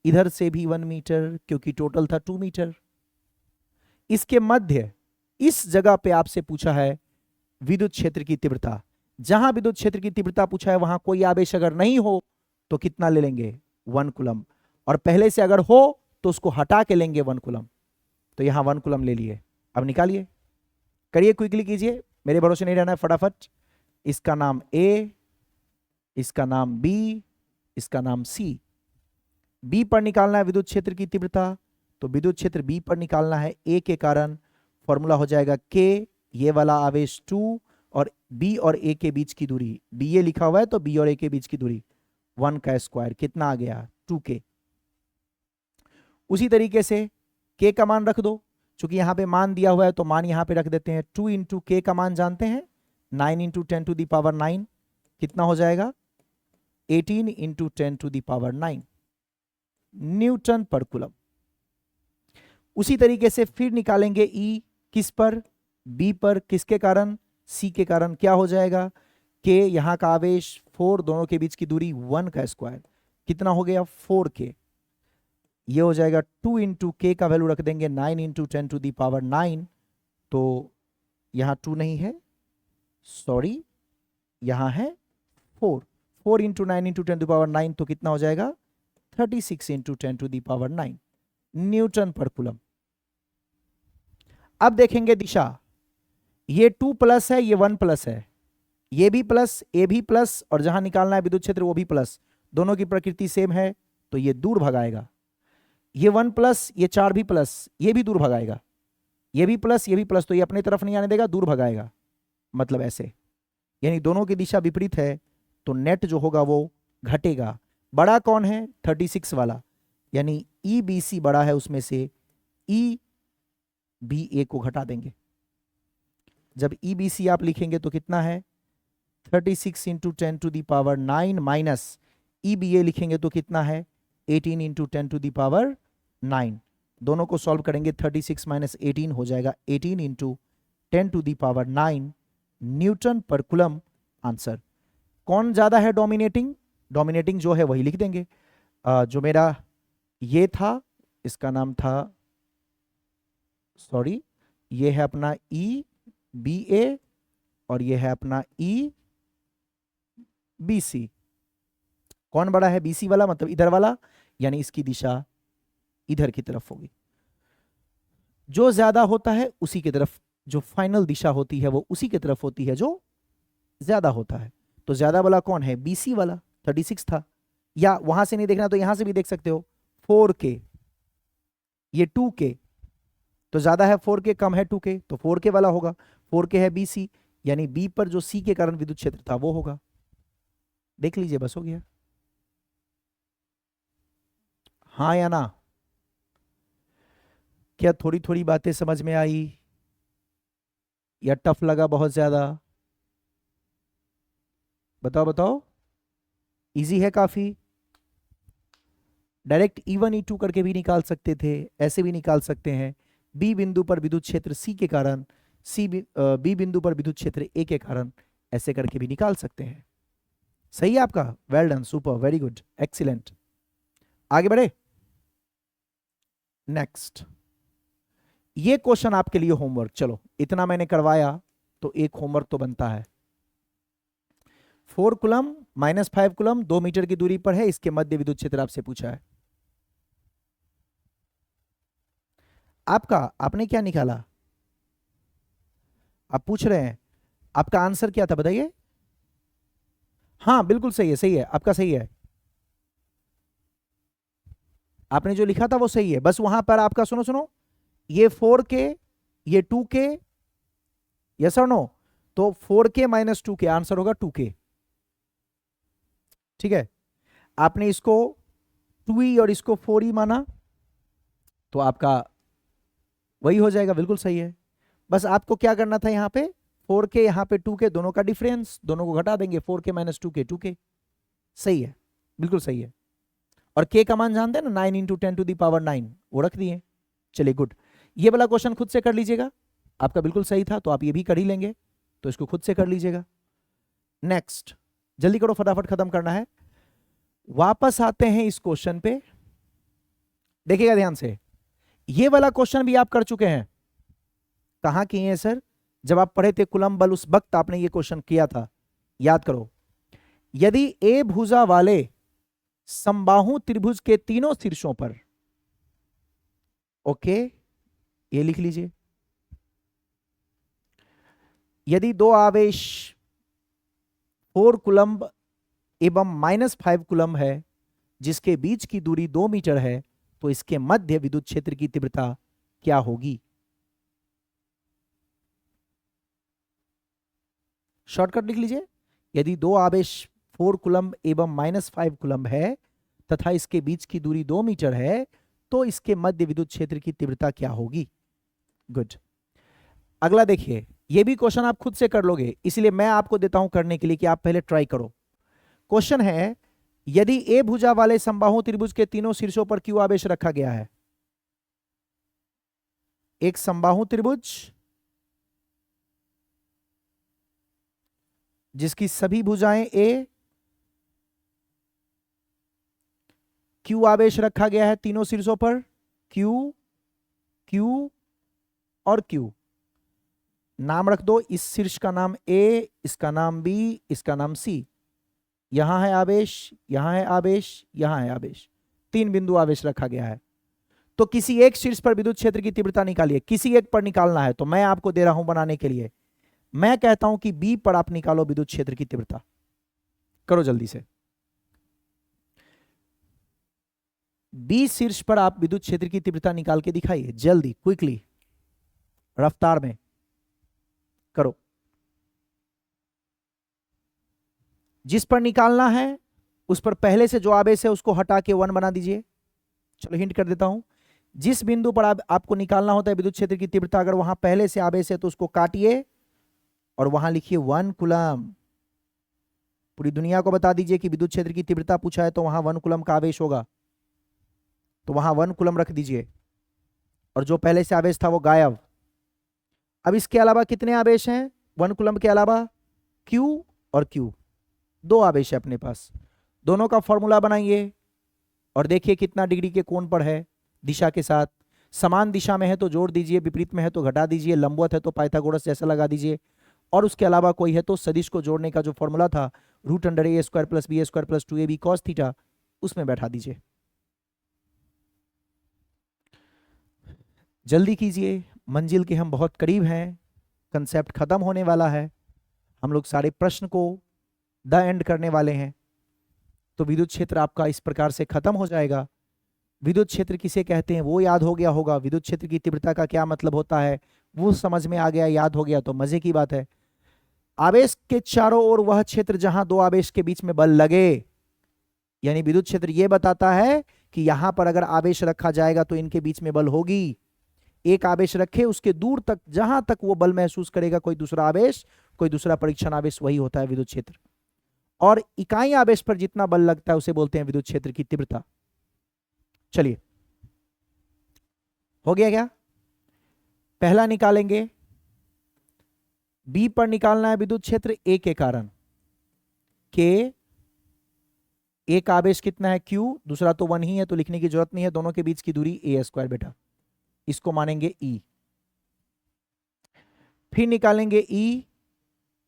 इधर से भी 1 मीटर, क्योंकि टोटल था 2 मीटर। इसके मध्य, इस जगह पे आपसे पूछा है विद्युत क्षेत्र की तीव्रता, जहां विद्युत क्षेत्र की तीव्रता पूछा है वहां कोई आवेश अगर नहीं हो तो कितना ले लेंगे, 1 कूलम, और पहले से अगर हो तो उसको हटा के लेंगे 1 कूलम, तो यहां 1 कूलम ले लिए। अब निकालिए, करिए क्विकली कीजिए, मेरे भरोसे नहीं रहना है, फटाफट। इसका नाम ए, इसका नाम बी, इसका नाम सी। बी पर निकालना है विद्युत क्षेत्र की तीव्रता, तो विद्युत क्षेत्र बी पर निकालना है ए के कारण, फॉर्मूला हो जाएगा के, ये वाला आवेश 2 और बी और ए के बीच की दूरी, बी ए लिखा हुआ है तो बी और ए के बीच की दूरी 1 का स्क्वायर, कितना आ गया 2K। उसी तरीके से K का मान रख दो, चूंकि यहां पे मान दिया हुआ है तो मान यहां पे रख देते हैं, 2 इंटू K का मान जानते हैं 9 इंटू 10⁹, कितना हो जाएगा 18 इंटू 10⁹ न्यूटन पर कूलम। उसी तरीके से फिर निकालेंगे E, किस पर, B पर, किसके कारण, C के कारण, क्या हो जाएगा K, यहां का आवेश 4, दोनों के बीच की दूरी 1 का स्क्वायर, कितना हो गया 4K। ये हो जाएगा 2 इंटू K का वैल्यू रख देंगे 9 इंटू 10⁹, तो यहां 2 नहीं है, सॉरी यहां है 4, 4 इंटू 9 इंटू 10⁹, तो कितना हो जाएगा 36 इंटू 10⁹ न्यूटन पर कूलम। अब देखेंगे दिशा, ये 2 प्लस है, ये 1 प्लस है, ये भी प्लस, ए भी प्लस, और जहां निकालना है विद्युत क्षेत्र वो भी प्लस, दोनों की प्रकृति सेम है, तो ये दूर भगाएगा। ये 1 प्लस, ये 4 भी प्लस, ये भी दूर भगाएगा। ये भी प्लस, ये भी प्लस, तो ये अपनी तरफ नहीं आने देगा, दूर भगाएगा। मतलब ऐसे, यानी दोनों की दिशा विपरीत है, तो नेट जो होगा वो घटेगा। बड़ा कौन है? 36 वाला, यानी ई बी सी बड़ा है, उसमें से ई बी ए को घटा देंगे। जब ई बी सी आप लिखेंगे तो कितना है? 36 into 10 to the power 9 minus E B A लिखेंगे तो कितना है? 18 इंटू 10 टू दी पावर 9। दोनों को सॉल्व करेंगे, 36 माइनस 18 हो जाएगा 18 into 10 to the power 9 newton पर कूलम। आंसर कौन ज्यादा है डोमिनेटिंग? डोमिनेटिंग जो है वही लिख देंगे। जो मेरा ये था, इसका नाम था, सॉरी, ये है अपना ई बी ए, और ये है अपना ई बी सी। कौन बड़ा है? बीसी वाला, मतलब इधर वाला, यानी इसकी दिशा इधर की तरफ होगी। जो ज्यादा होता है उसी की तरफ, जो फाइनल दिशा होती है वो उसी की तरफ होती है जो ज्यादा होता है। तो ज्यादा वाला कौन है? बीसी वाला, 36 था। या वहां से नहीं देखना तो यहां से भी देख सकते हो, 4K, ये 2K, तो ज्यादा है 4K, कम है 2K, तो 4K वाला होगा। 4K है BC, यानी बी पर जो सी के कारण विद्युत क्षेत्र था वो होगा। देख लीजिए, बस हो गया। हाँ या ना? क्या थोड़ी थोड़ी बातें समझ में आई, या टफ लगा बहुत ज्यादा? बताओ बताओ। इजी है काफी? डायरेक्ट E1 E2 करके भी निकाल सकते थे, ऐसे भी निकाल सकते हैं। बी बिंदु पर विद्युत क्षेत्र सी के कारण, बी बिंदु पर विद्युत क्षेत्र ए के कारण, ऐसे करके भी निकाल सकते हैं। सही है आपका? Well done, super, very good, excellent. आगे बढ़े। नेक्स्ट, ये क्वेश्चन आपके लिए होमवर्क। चलो, इतना मैंने करवाया तो एक होमवर्क तो बनता है। 4 कूलम माइनस 5 कूलम 2 मीटर की दूरी पर है, इसके मध्य विद्युत क्षेत्र आपसे पूछा है। आपने क्या निकाला? आप पूछ रहे हैं, आपका आंसर क्या था बताइए? हाँ बिल्कुल सही है, सही है, आपका सही है। आपने जो लिखा था वो सही है, बस वहां पर आपका, सुनो सुनो, ये 4K, ये 2K, यस और नो? तो 4K माइनस 2K, आंसर होगा 2K। ठीक है, आपने इसको 2E और इसको 4E माना, तो आपका वही हो जाएगा, बिल्कुल सही है। बस आपको क्या करना था, यहाँ पे 4K, यहाँ पे 2K, दोनों का डिफरेंस, दोनों को घटा देंगे, 4K माइनस 2K 2K। सही है, बिल्कुल सही है। और K का मान जानते हैं ना, 9 इंटू 10 टू दी पावर 9, वो रख दिए। चलिए गुड, ये वाला क्वेश्चन खुद से कर लीजिएगा, आपका बिल्कुल सही था, तो आप ये भी कर ही लेंगे, तो इसको खुद से कर लीजिएगा। नेक्स्ट, जल्दी करो, फटाफट खत्म करना है। वापस आते हैं इस क्वेश्चन पे, देखिएगा ध्यान से। ये वाला क्वेश्चन भी आप कर चुके हैं। कहां किए हैं सर? जब आप पढ़े थे कूलम बल, उस वक्त आपने ये क्वेश्चन किया था, याद करो। यदि ए भुजा वाले समबाहु त्रिभुज के तीनों शीर्षों पर, ओके, ये लिख लीजिए, यदि दो आवेश 4 कूलम्ब एवं -5 कूलम्ब है, जिसके बीच की दूरी 2 मीटर है, तो इसके मध्य विद्युत क्षेत्र की तीव्रता क्या होगी? शॉर्टकट लिख लीजिए, यदि दो आवेश 4 कूलम्ब एवं -5 कूलम्ब है तथा इसके बीच की दूरी 2 मीटर है, तो इसके मध्य विद्युत क्षेत्र की तीव्रता क्या होगी? गुड। अगला देखिए, यह भी क्वेश्चन आप खुद से कर लोगे, इसलिए मैं आपको देता हूं करने के लिए कि आप पहले ट्राई करो। क्वेश्चन है, यदि ए भुजा वाले समबाहु त्रिभुज के तीनों शीर्षों पर क्यू आवेश रखा गया है। एक समबाहु त्रिभुज जिसकी सभी भुजाएं ए, क्यू आवेश रखा गया है तीनों शीर्षों पर, क्यू, क्यू और क्यू। नाम रख दो, इस शीर्ष का नाम ए, इसका नाम बी, इसका नाम सी। यहां है आवेश, यहां है आवेश, यहां है आवेश, 3 बिंदु आवेश रखा गया है। तो किसी एक शीर्ष पर विद्युत क्षेत्र की तीव्रता निकालिए, किसी एक पर निकालना है, तो मैं आपको दे रहा हूं बनाने के लिए। मैं कहता हूं कि बी पर आप निकालो विद्युत क्षेत्र की तीव्रता, करो जल्दी से। बी शीर्ष पर आप विद्युत क्षेत्र की तीव्रता निकाल के दिखाइए, जल्दी, क्विकली, रफ्तार में करो। जिस पर निकालना है उस पर पहले से जो आवेश है उसको हटा के 1 बना दीजिए। चलो हिंट कर देता हूं, जिस बिंदु पर आपको निकालना होता है विद्युत क्षेत्र की तीव्रता, अगर वहां पहले से आवेश है तो उसको काटिए और वहां लिखिए 1 कूलम। पूरी दुनिया को बता दीजिए कि विद्युत क्षेत्र की तीव्रता पूछा है तो वहां 1 कूलम का आवेश होगा, तो वहां 1 कूलम रख दीजिए और जो पहले से आवेश था वो गायब। अब इसके अलावा कितने आवेश हैं 1 कूलम के अलावा? Q और Q, 2 आवेश है अपने पास। दोनों का फॉर्मूला बनाइए और देखिए कितना डिग्री के कोण पर है दिशा के साथ। समान दिशा में है तो जोड़ दीजिए, विपरीत में है तो घटा दीजिए, लंबवत है तो पाइथागोरस जैसा लगा दीजिए, और उसके अलावा कोई है तो सदिश को जोड़ने का जो फॉर्मूला था √a² + b² + 2ab cos theta, उसमें बैठा दीजिए। जल्दी कीजिए, मंजिल के हम बहुत करीब हैं, कंसेप्ट खत्म होने वाला है, हम लोग सारे प्रश्न को द एंड करने वाले हैं। तो विद्युत क्षेत्र आपका इस प्रकार से खत्म हो जाएगा। विद्युत क्षेत्र किसे कहते हैं वो याद हो गया होगा, विद्युत क्षेत्र की तीव्रता का क्या मतलब होता है वो समझ में आ गया, याद हो गया तो मजे की बात है। आवेश के चारों ओर वह क्षेत्र जहां 2 आवेश के बीच में बल लगे, यानी विद्युत क्षेत्र ये बताता है कि यहां पर अगर आवेश रखा जाएगा तो इनके बीच में बल होगी। एक आवेश रखे, उसके दूर तक जहां तक वो बल महसूस करेगा कोई दूसरा आवेश, कोई दूसरा परीक्षण आवेश, वही होता है विद्युत क्षेत्र। और इकाई आवेश पर जितना बल लगता है उसे बोलते हैं विद्युत क्षेत्र की तीव्रता। चलिए, हो गया क्या? पहला निकालेंगे, बी पर निकालना है विद्युत क्षेत्र ए के कारण। के, एक आवेश कितना है Q, दूसरा तो 1 ही है तो लिखने की जरूरत नहीं है, दोनों के बीच की दूरी a² बेटा, इसको मानेंगे E। फिर निकालेंगे E,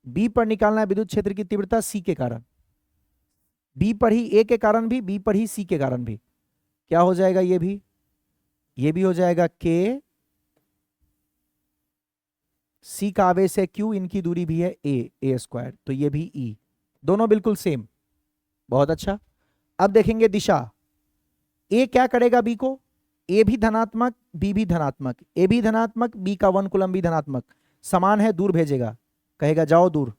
बी पर निकालना है विद्युत क्षेत्र की तीव्रता C के कारण। बी पर ही A के कारण भी, बी पर ही C के कारण भी, क्या हो जाएगा? ये भी हो जाएगा K, C का आवेश है Q, इनकी दूरी भी है a², तो ये भी E, दोनों बिल्कुल सेम। बहुत अच्छा। अब देखेंगे दिशा, A क्या करेगा B को? A भी धनात्मक, B भी धनात्मक, A भी धनात्मक, B का 1 कूलम भी धनात्मक, समान है, दूर भेजेगा, कहेगा जाओ दूर,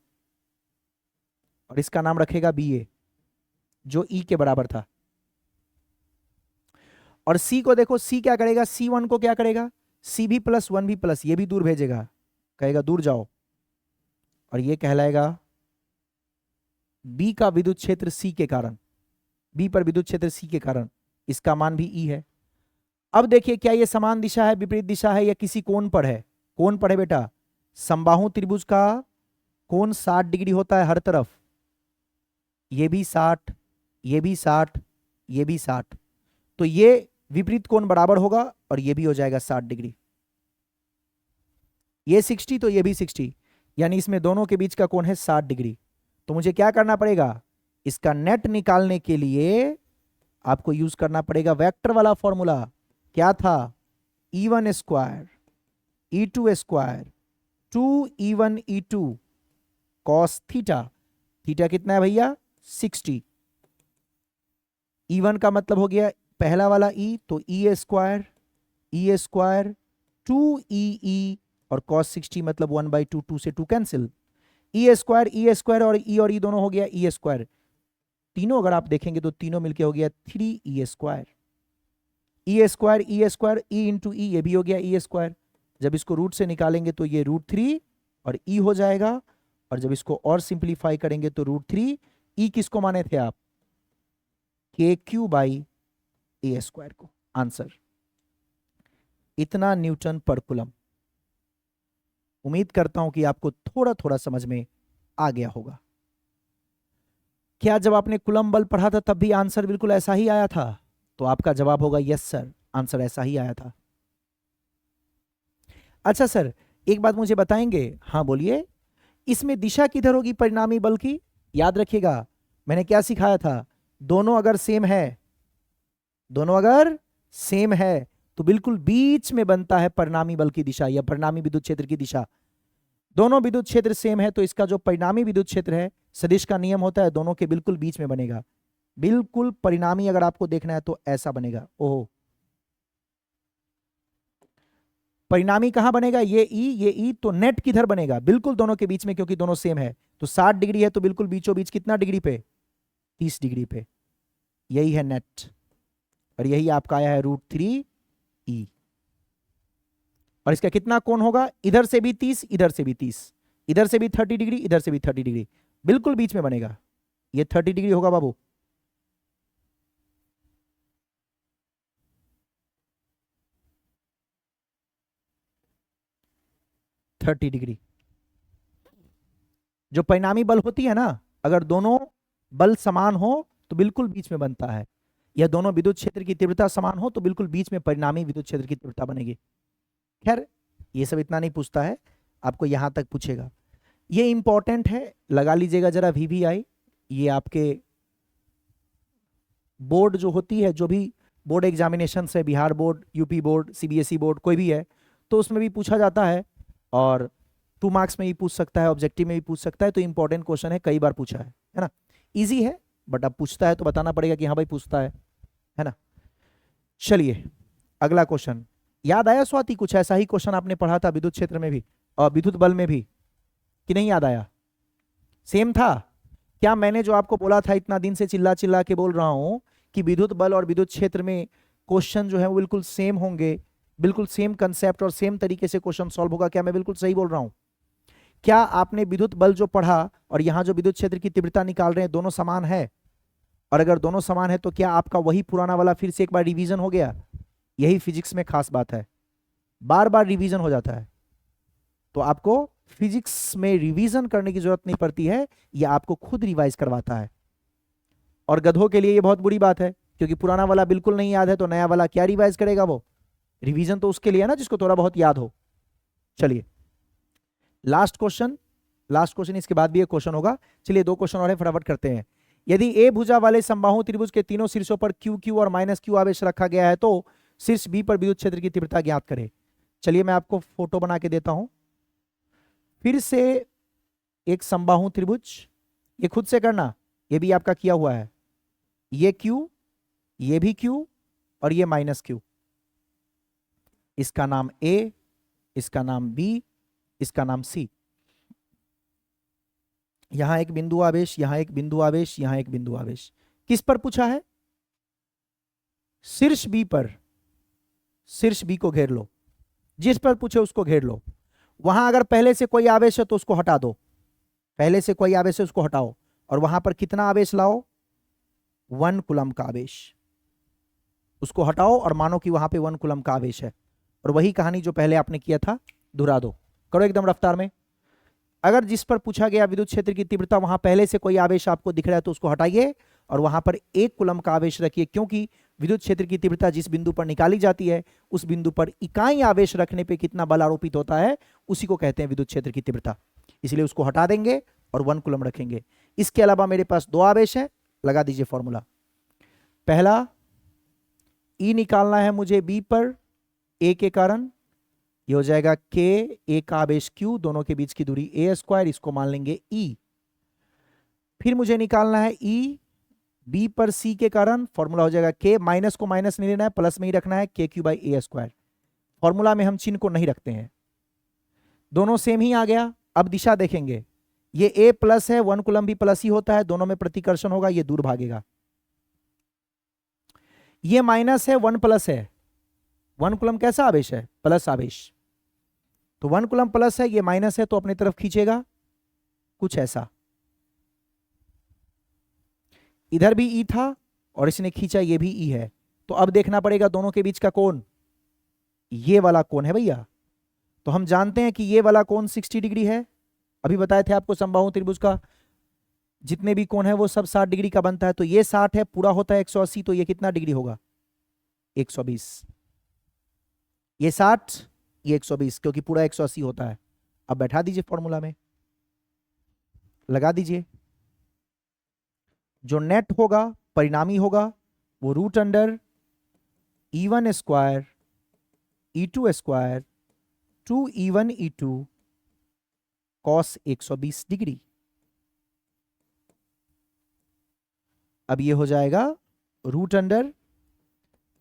और इसका नाम रखेगा BA जो E के बराबर था। और C को देखो, C क्या करेगा? C1 को क्या करेगा? CB + 1B +, ये भी दूर भेजेगा, कहेगा दूर जाओ, और ये कहलाएगा B का विद्युत क्षेत्र C के कारण, B पर विद्युत क्षेत्र C के कारण, इसका मान भी E है। अब देखिए क्या ये समान दिशा है, विपरीत दिशा है, या किसी कोण पर है? कोण पर है बेटा। समबाहु त्रिभुज का कोण 60 डिग्री होता है हर तरफ, ये भी 60, ये भी 60, ये भी 60, तो ये विपरीत कोण बराबर होगा और ये भी हो जाएगा 60 डिग्री। ये 60 तो ये भी 60, यानी इसमें दोनों के बीच का कोण है 60 डिग्री। तो मुझे क्या करना पड़ेगा? इसका नेट निकालने के लिए आपको यूज करना पड़ेगा वेक्टर वाला फॉर्मूला। क्या था? E1² E2² 2E1 E2 cos theta. Theta कितना है भैया? 60। E1 का मतलब हो गया पहला वाला E, तो E² 2EE, और cos 60 मतलब 1/2, 2 से 2 कैंसिल, E² और E दोनों हो गया E²। तीनों अगर आप देखेंगे तो तीनों मिलके हो गया 3E²। E² E × E, ये भी हो गया E²। जब इसको रूट से निकालेंगे तो ये √3 और E हो जाएगा, और जब इसको और सिंप्लीफाई करेंगे तो √3। E किसको माने थे आप? KQ/A² को। आंसर इतना न्यूटन पर कूलम। उम्मीद करता हूं कि आपको थोड़ा थोड़ा समझ में आ गया होगा। क्या जब आपने कूलम बल पढ़ा था तब भी आंसर बिल्कुल ऐसा ही आया था? तो आपका जवाब होगा यस सर, आंसर ऐसा ही आया था। अच्छा सर, एक बात मुझे बताएंगे? हाँ बोलिए। इसमें दिशा किधर होगी परिणामी बल की? याद रखिएगा मैंने क्या सिखाया था, दोनों अगर सेम है, दोनों अगर सेम है तो बिल्कुल बीच में बनता है परिणामी बल की दिशा या परिणामी विद्युत क्षेत्र की दिशा। दोनों विद्युत क्षेत्र सेम है तो इसका जो परिणामी विद्युत क्षेत्र है, सदिश का नियम होता है दोनों के बिल्कुल बीच में बनेगा। बिल्कुल परिणामी अगर आपको देखना है तो ऐसा बनेगा। ओहो, परिणामी कहां बनेगा? ये ई, तो नेट किधर बनेगा? बिल्कुल दोनों के बीच में, क्योंकि दोनों सेम है। तो 60 डिग्री है तो बिल्कुल बीचों बीच कितना डिग्री पे? 30 डिग्री पे। यही है नेट, और यही आपका आया है √3e। और इसका कितना कोण होगा? इधर से भी 30, इधर से भी 30, इधर से भी 30 डिग्री, इधर से भी 30 डिग्री, बिल्कुल बीच में बनेगा। ये 30 डिग्री होगा बाबू। Thirty degree. जो परिणामी बल होती है ना, अगर दोनों बल समान हो तो बिल्कुल बीच में बनता है। या दोनों विद्युत क्षेत्र की तीव्रता समान हो तो बिल्कुल बीच में परिणामी विद्युत क्षेत्र की तीव्रता बनेगी। खैर ये सब इतना नहीं पूछता है, आपको यहां तक पूछेगा। ये इंपॉर्टेंट है, लगा लीजिएगा जरा VVI। ये आपके बोर्ड जो होती है, जो भी बोर्ड एग्जामिनेशन है, Bihar board, UP board, CBSE board, कोई भी है, तो उसमें भी पूछा जाता है। और 2 मार्क्स में भी पूछ सकता है, ऑब्जेक्टिव में भी पूछ सकता है। तो इंपॉर्टेंट क्वेश्चन है, कई बार पूछा है ना। इजी है, बट अब पूछता है तो बताना पड़ेगा कि हाँ भाई पूछता है ना। चलिए अगला क्वेश्चन। याद आया स्वाति? कुछ ऐसा ही क्वेश्चन आपने पढ़ा था विद्युत क्षेत्र में भी और विद्युत बल में भी, कि नहीं याद आया? सेम था क्या? मैंने जो आपको बोला था, इतना दिन से चिल्ला चिल्ला के बोल रहा हूं कि विद्युत बल और विद्युत क्षेत्र में क्वेश्चन जो है वो बिल्कुल सेम होंगे, बिल्कुल सेम कंसेप्ट और सेम तरीके से क्वेश्चन सॉल्व होगा। क्या मैं बिल्कुल सही बोल रहा हूं? क्या आपने विद्युत बल जो पढ़ा और यहां जो विद्युत क्षेत्र की तीव्रता निकाल रहे हैं, दोनों समान है? और अगर दोनों समान है तो क्या आपका वही पुराना वाला फिर से एक बार रिवीजन हो गया? यही फिजिक्स में खास बात है, बार बार रिवीजन हो जाता है। तो आपको फिजिक्स में रिवीजन करने की जरूरत नहीं पड़ती है, यह आपको खुद रिवाइज करवाता है। और गधों के लिए ये बहुत बुरी बात है, क्योंकि पुराना वाला बिल्कुल नहीं याद है तो नया वाला क्या रिवाइज करेगा? वो रिवीजन तो उसके लिए है ना जिसको थोड़ा बहुत याद हो। चलिए लास्ट क्वेश्चन, इसके बाद भी एक क्वेश्चन होगा। चलिए 2 क्वेश्चन और है, फटाफट करते हैं। यदि ए भुजा वाले समबाहु त्रिभुज के तीनों शीर्षों पर Q और -Q आवेश रखा गया है तो शीर्ष B पर विद्युत क्षेत्र की तीव्रता ज्ञात करें। चलिए मैं आपको फोटो बना के देता हूं। फिर से एक समबाहु त्रिभुज, ये खुद से करना, ये भी आपका किया हुआ है। ये Q, ये भी Q, और ये -Q। इसका नाम A, इसका नाम B, इसका नाम C। यहां एक बिंदु आवेश, यहां एक बिंदु आवेश, यहां एक बिंदु आवेश। किस पर पूछा है? शीर्ष B पर। शीर्ष B को घेर लो, जिस पर पूछे उसको घेर लो। वहां अगर पहले से कोई आवेश है तो उसको हटा दो, पहले से कोई आवेश है उसको हटाओ। और वहां पर कितना आवेश लाओ? 1 कूलम का आवेश। उसको हटाओ और मानो कि वहां पे 1 कूलम का आवेश है। और वही कहानी जो पहले आपने किया था दोहरा दो, करो एकदम रफ्तार में। अगर जिस पर पूछा गया विद्युत क्षेत्र की तीव्रता, वहां पहले से कोई आवेश आपको दिख रहा है तो उसको हटाइए और वहां पर 1 कूलम का आवेश रखिए, क्योंकि विद्युत क्षेत्र की तीव्रता जिस बिंदु पर निकाली जाती है उस बिंदु पर इकाई आवेश रखने पे कितना बल आरोपित होता है उसी को कहते हैं विद्युत क्षेत्र की तीव्रता। इसलिए उसको हटा देंगे और 1 कूलम रखेंगे। इसके अलावा मेरे पास 2 आवेश है, लगा दीजिए फॉर्मूला। पहला E निकालना है मुझे B पर A के कारण, ये हो जाएगा K, A का आवेश Q, दोनों के बीच की दूरी A², इसको मान लेंगे E। फिर मुझे निकालना है E B पर C के कारण, फॉर्मूला हो जाएगा K, माइनस को माइनस नहीं लेना है, प्लस में ही रखना है, KQ/A²। फॉर्मूला में हम चिन्ह को नहीं रखते हैं, दोनों सेम ही आ गया। अब दिशा देखेंगे, ये A प्लस है, 1 कूलम भी प्लस ही होता है, दोनों में प्रतिकर्षण होगा, ये दूर भागेगा। ये माइनस है, 1 प्लस है, 1 कूलम कैसा आवेश है? प्लस आवेश। तो 1 कूलम प्लस है, ये माइनस है, तो अपनी तरफ खींचेगा कुछ ऐसा। इधर भी E था और इसने खींचा, ये भी E है। तो अब देखना पड़ेगा दोनों के बीच का कोण, ये वाला कोण है भैया। तो हम जानते हैं कि ये वाला कोण 60 डिग्री है। अभी बताए थे आपको समबाहु त्रिभुज का जितने भी कोण है वो सब 60 डिग्री का बनता है। तो ये 60 है, पूरा होता है 180, तो ये कितना डिग्री होगा? 120। ये 60, ये 120, क्योंकि पूरा 180 होता है। अब बैठा दीजिए फॉर्मूला में, लगा दीजिए। जो नेट होगा, परिणामी होगा, वो √E1² E2² 2E1 E2 cos 120 degree. अब ये हो जाएगा रूट अंडर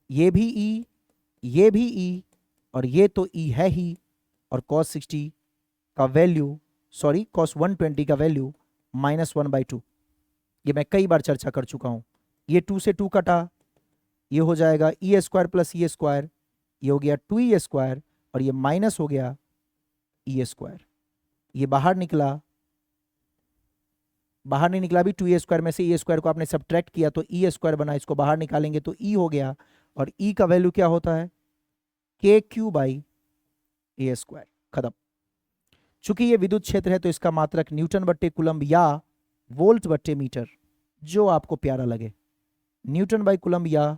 ये भी ई, ये भी ई, और ये तो ई है ही, और cos 60 का वैल्यू, सॉरी cos 120 का वैल्यू -1/2। ये मैं कई बार चर्चा कर चुका हूं। ये 2 से 2 कटा, ये हो जाएगा E square plus E square, ये हो गया 2e स्क्वायर, और ये माइनस हो गया ई स्क्वायर। ये बाहर निकला, बाहर नहीं निकला भी, 2e स्क्वायर में से ई स्क्वायर को आपने सब्ट्रैक्ट किया तो ई स्क्वायर बना, इसको बाहर निकालेंगे तो ई हो गया, और ई का वैल्यू क्या होता है KQ/A स्क्वायर। खत्म। चूंकि ये विद्युत क्षेत्र है तो इसका मात्रक न्यूटन बट्टे कुलम्ब या वोल्ट बट्टे मीटर, जो आपको प्यारा लगे, न्यूटन बाई कुलम्ब या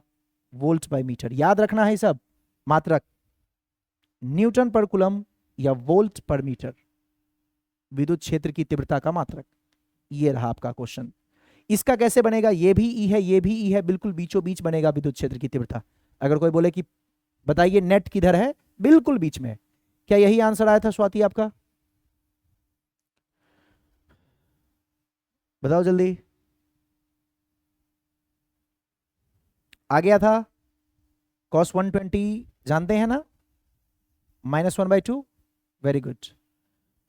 वोल्ट बाई मीटर। याद रखना है सब, मात्रक न्यूटन पर कुलम्ब या वोल्ट पर मीटर, विद्युत क्षेत्र की तीव्रता का मात्रक। ये रहा आपका क्वेश्चन। इसका कैसे बनेगा, ये भी ई है, ये भी ई है, बिल्कुल बीचों बीच बनेगा विद्युत क्षेत्र की तीव्रता। अगर कोई बोले कि बताइए नेट किधर है, बिल्कुल बीच में। क्या यही आंसर आया था स्वाति आपका? बताओ जल्दी। आ गया था? cos 120 जानते हैं ना, -1/2। Very good.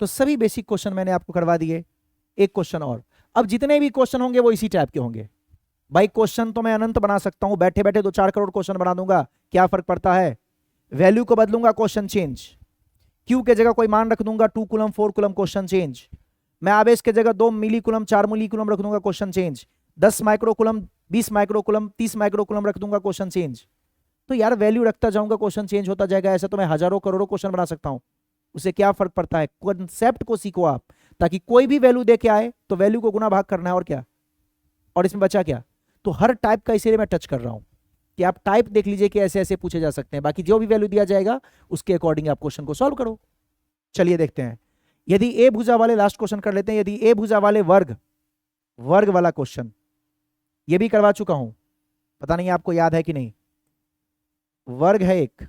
तो सभी बेसिक क्वेश्चन मैंने आपको करवा दिए। एक क्वेश्चन और, अब जितने भी क्वेश्चन होंगे वो इसी टाइप के होंगे भाई। क्वेश्चन तो मैं अनंत बना सकता हूं, बैठे बैठे 2-4 करोड़ क्वेश्चन बना दूंगा, क्या फर्क पड़ता है। वैल्यू को बदलूंगा, क्वेश्चन चेंज। क्यू के जगह कोई मान रख दूंगा, 2 कूलम 4 कूलम, क्वेश्चन चेंज। मैं आवेश के जगह 2 मिली कूलम 4 मिली कूलम रख दूंगा, question change. 10 micro coulomb 20 micro coulomb 30 micro coulomb रख दूंगा, क्वेश्चन चेंज। तो यार वैल्यू रखता जाऊंगा, क्वेश्चन चेंज होता जाएगा। ऐसा तो मैं हजारों करोड़ों क्वेश्चन बना सकता हूं, उसे क्या फर्क पड़ता है। कॉन्सेप्ट को सीखो आप, ताकि कोई भी वैल्यू दे के आए तो वैल्यू को गुना भाग करना है, और क्या। और इसमें बचा क्या, तो हर टाइप का इसीलिए मैं टच कर रहा हूं कि आप टाइप देख लीजिए कि ऐसे ऐसे पूछे जा सकते हैं। बाकी जो भी वैल्यू दिया जाएगा उसके अकॉर्डिंग आप क्वेश्चन को सॉल्व करो। चलिए देखते हैं। यदि ए भुजा वाले, लास्ट क्वेश्चन कर लेते हैं। यदि ए भुजा वाले वर्ग वाला क्वेश्चन, ये भी करवा चुका हूं, पता नहीं आपको याद है कि नहीं। वर्ग है एक,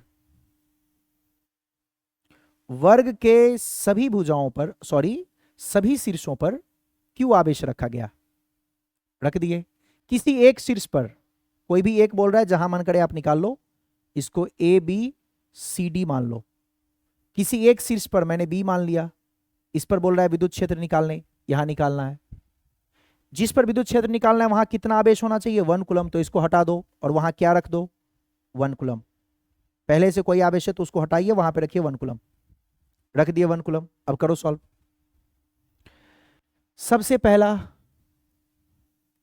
वर्ग के सभी भुजाओं पर, सॉरी सभी शीर्षों पर क्यू आवेश रखा गया, रख दिए। किसी एक शीर्ष पर, कोई भी एक बोल रहा है, जहां मन करे आप निकाल लो, इसको ABCD मान लो। किसी एक शीर्ष पर मैंने B मान लिया, इस पर बोल रहा है विद्युत क्षेत्र निकालने, यहां निकालना है। जिस पर विद्युत क्षेत्र निकालना है वहां कितना आवेश होना चाहिए, 1 कूलम, तो इसको हटा दो और वहां क्या रख दो, 1 कूलम। पहले से कोई आवेश है तो उसको हटाइए, वहां पे रखिए 1 कूलम, रख दिए 1 कूलम। अब करो सॉल्व। सबसे पहला,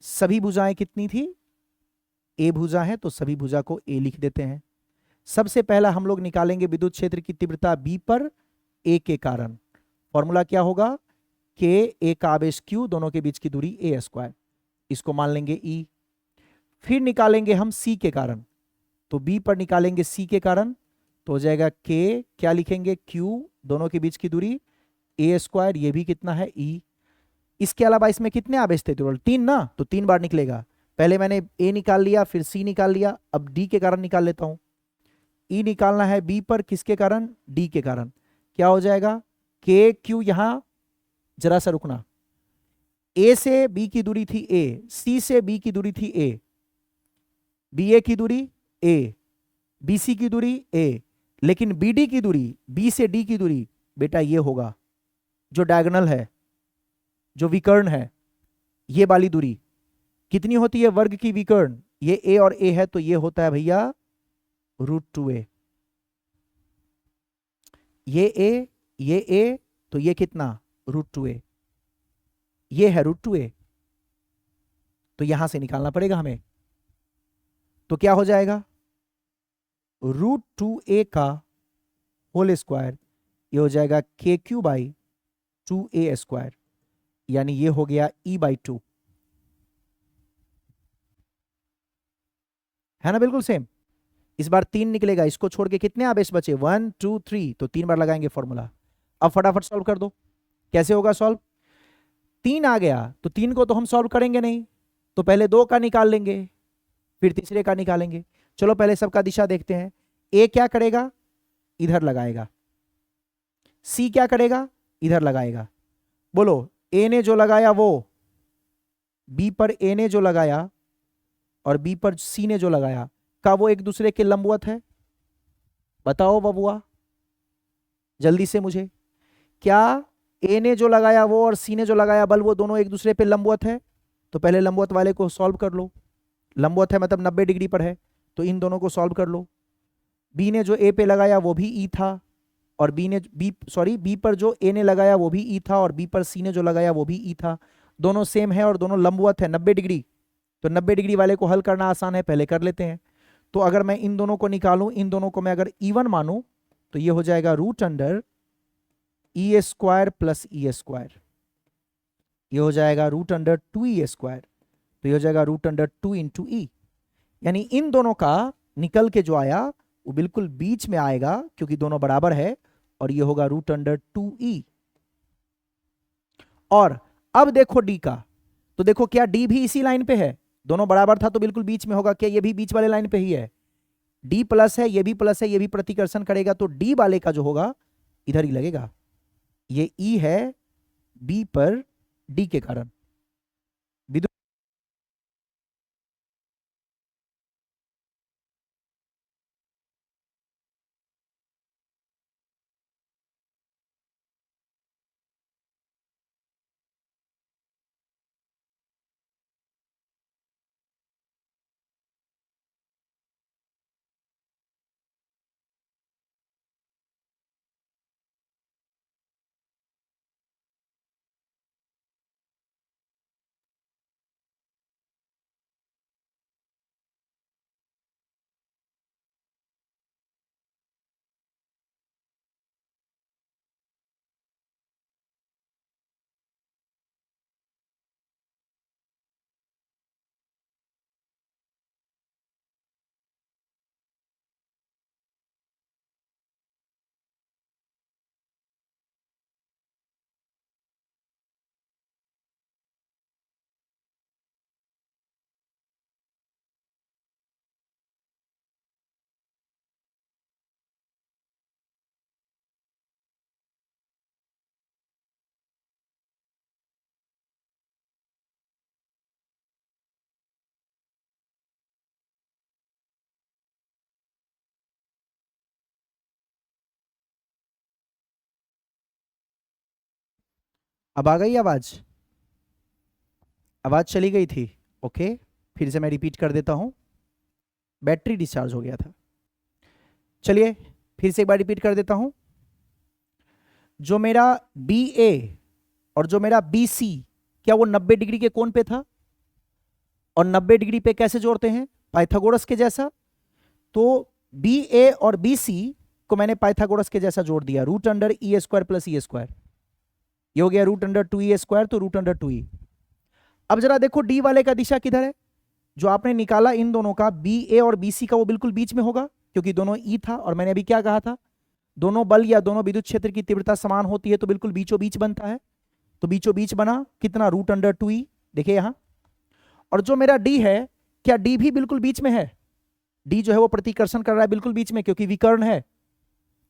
सभी भुजाएं कितनी थी, ए भुजा है तो सभी भुजा को ए लिख देते हैं। सबसे पहला हम लोग निकालेंगे विद्युत क्षेत्र की तीव्रता बी पर ए के कारण। फॉर्मूला क्या होगा, के ए का आवेश क्यू, दोनों के बीच की दूरी ए स्क्वायर, इसको मान लेंगे ई। फिर निकालेंगे हम सी के कारण, तो बी पर निकालेंगे सी के कारण, तो हो जाएगा के, क्या लिखेंगे, क्यू, दोनों के बीच की दूरी ए स्क्वायर, ये भी कितना है, ई। इसके अलावा इसमें कितने आवेश थे, 3 ना, तो 3 बार निकलेगा। पहले मैंने ए निकाल लिया, फिर सी निकाल लिया, अब डी के कारण निकाल लेता हूं। ई निकालना है बी पर, किसके कारण, डी के कारण। क्या हो जाएगा, के क्यू, यहां जरा सा रुकना, ए से बी की दूरी थी ए, सी से बी की दूरी थी ए, बी ए की दूरी ए, बी सी की दूरी ए, लेकिन बी डी की दूरी, बी से डी की दूरी बेटा ये होगा, जो डायगोनल है, जो विकर्ण है, ये वाली दूरी कितनी होती है वर्ग की विकर्ण, ये ए और ए है तो ये होता है भैया √2a। ये ए तो ये कितना, √2a, ये है √2a, तो यहां से निकालना पड़ेगा हमें। तो क्या हो जाएगा, √2a का होल स्क्वायर, ये हो जाएगा KQ/2a स्क्वायर, यानी ये हो गया E/2, है ना, बिल्कुल सेम। इस बार 3 निकलेगा, इसको छोड़ के कितने आवेश बचे, 1 2 3, तो 3 बार लगाएंगे फॉर्मूला। अब फटाफट सॉल्व कर दो। कैसे होगा सॉल्व, 3 आ गया तो 3 को तो हम सॉल्व करेंगे नहीं, तो पहले 2 का निकाल लेंगे, फिर तीसरे का निकालेंगे। चलो पहले सबका दिशा देखते हैं। ए क्या करेगा, इधर लगाएगा। सी क्या करेगा, इधर लगाएगा। बोलो, ए ने जो लगाया वो, बी पर ए ने जो लगाया और बी पर सी ने जो लगाया, का वो एक दूसरे के लंबवत है? बताओ बबुआ जल्दी से मुझे, क्या ए ने जो लगाया वो और सी ने जो लगाया बल, वो दोनों एक दूसरे पे लंबवत है? तो पहले लंबवत वाले को सॉल्व कर लो। लंबवत है मतलब 90 डिग्री पर है, तो इन दोनों को सॉल्व कर लो। बी ने जो ए पे लगाया वो भी ई था, और बी पर जो ए ने लगाया वो भी ई था, और बी पर सी ने जो लगाया वो भी ई था। दोनों सेम है और दोनों लंबवत है 90 डिग्री। तो 90 डिग्री वाले को हल करना आसान है, पहले कर लेते हैं। तो अगर मैं इन दोनों को निकालूं, इन दोनों को मैं अगर इवन मानूं, तो ये हो जाएगा root under E square plus E square. ये हो जाएगा रूट अंडर 2e स्क्वायर। तो ये हो जाएगा रूट अंडर 2 इंटू ई। यानी इन दोनों का निकल के जो आया वो बिल्कुल बीच में आएगा, क्योंकि दोनों बराबर है, और ये होगा रूट अंडर 2e। और अब देखो डी का, तो देखो क्या डी भी इसी लाइन पे है? दोनों बराबर था तो बिल्कुल बीच में होगा। क्या ये भी बीच वाले लाइन पे ही है? डी प्लस है, ये भी प्लस है, ये भी प्रतिकर्षण करेगा, तो डी वाले का जो होगा इधर ही लगेगा। ये ई है बी पर डी के कारण। अब आ गई आवाज? आवाज चली गई थी? ओके, फिर से मैं रिपीट कर देता हूं। बैटरी डिस्चार्ज हो गया था। चलिए फिर से एक बार रिपीट कर देता हूं। जो मेरा बी ए और जो मेरा बी सी, क्या वो 90 डिग्री के कोण पे था? और 90 डिग्री पे कैसे जोड़ते हैं? पाइथागोरस के जैसा। तो बी ए और बी सी को मैंने पाइथागोरस के जैसा जोड़ दिया, root under E square plus E square. ये हो गया रूट अंडर 2e स्क्वायर, तो रूट अंडर 2e। अब जरा देखो डी वाले का दिशा किधर है? जो आपने निकाला इन दोनों का, बी ए और बी सी का, वो बिल्कुल बीच में होगा, क्योंकि दोनों ई था। और मैंने अभी क्या कहा था? दोनों बल या दोनों विद्युत क्षेत्र की तीव्रता समान होती है तो बिल्कुल बीचों बीच बनता है। तो बीचों बीच बना कितना? Root under 2e। देखिए यहां। और जो मेरा डी है, क्या डी भी बिल्कुल बीच में है? डी जो है वो प्रतिकर्षण कर रहा है बिल्कुल बीच में, क्योंकि विकर्ण है।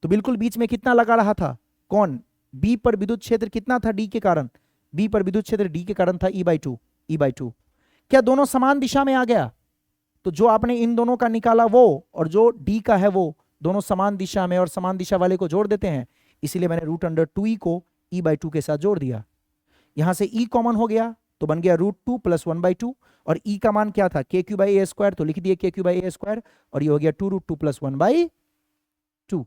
तो बिल्कुल बीच में कितना लगा रहा था? कौन? बी पर विद्युत क्षेत्र कितना था डी के कारण? बी पर विद्युत क्षेत्र डी के कारण था E/2। E/2। क्या दोनों समान दिशा में आ गया? तो जो आपने इन दोनों का निकाला वो और जो डी का है वो दोनों समान दिशा में, और समान दिशा वाले को जोड़ देते हैं। इसीलिए मैंने रूट अंडर 2e को E/2 के साथ जोड़ दिया। यहां से E कॉमन हो गया तो बन गया रूट 2 प्लस 1/2। और E का मान क्या था? KQ/A स्क्वायर, तो लिख दिए KQ/A स्क्वायर, और ये हो गया 2 रूट 2 प्लस 1/2।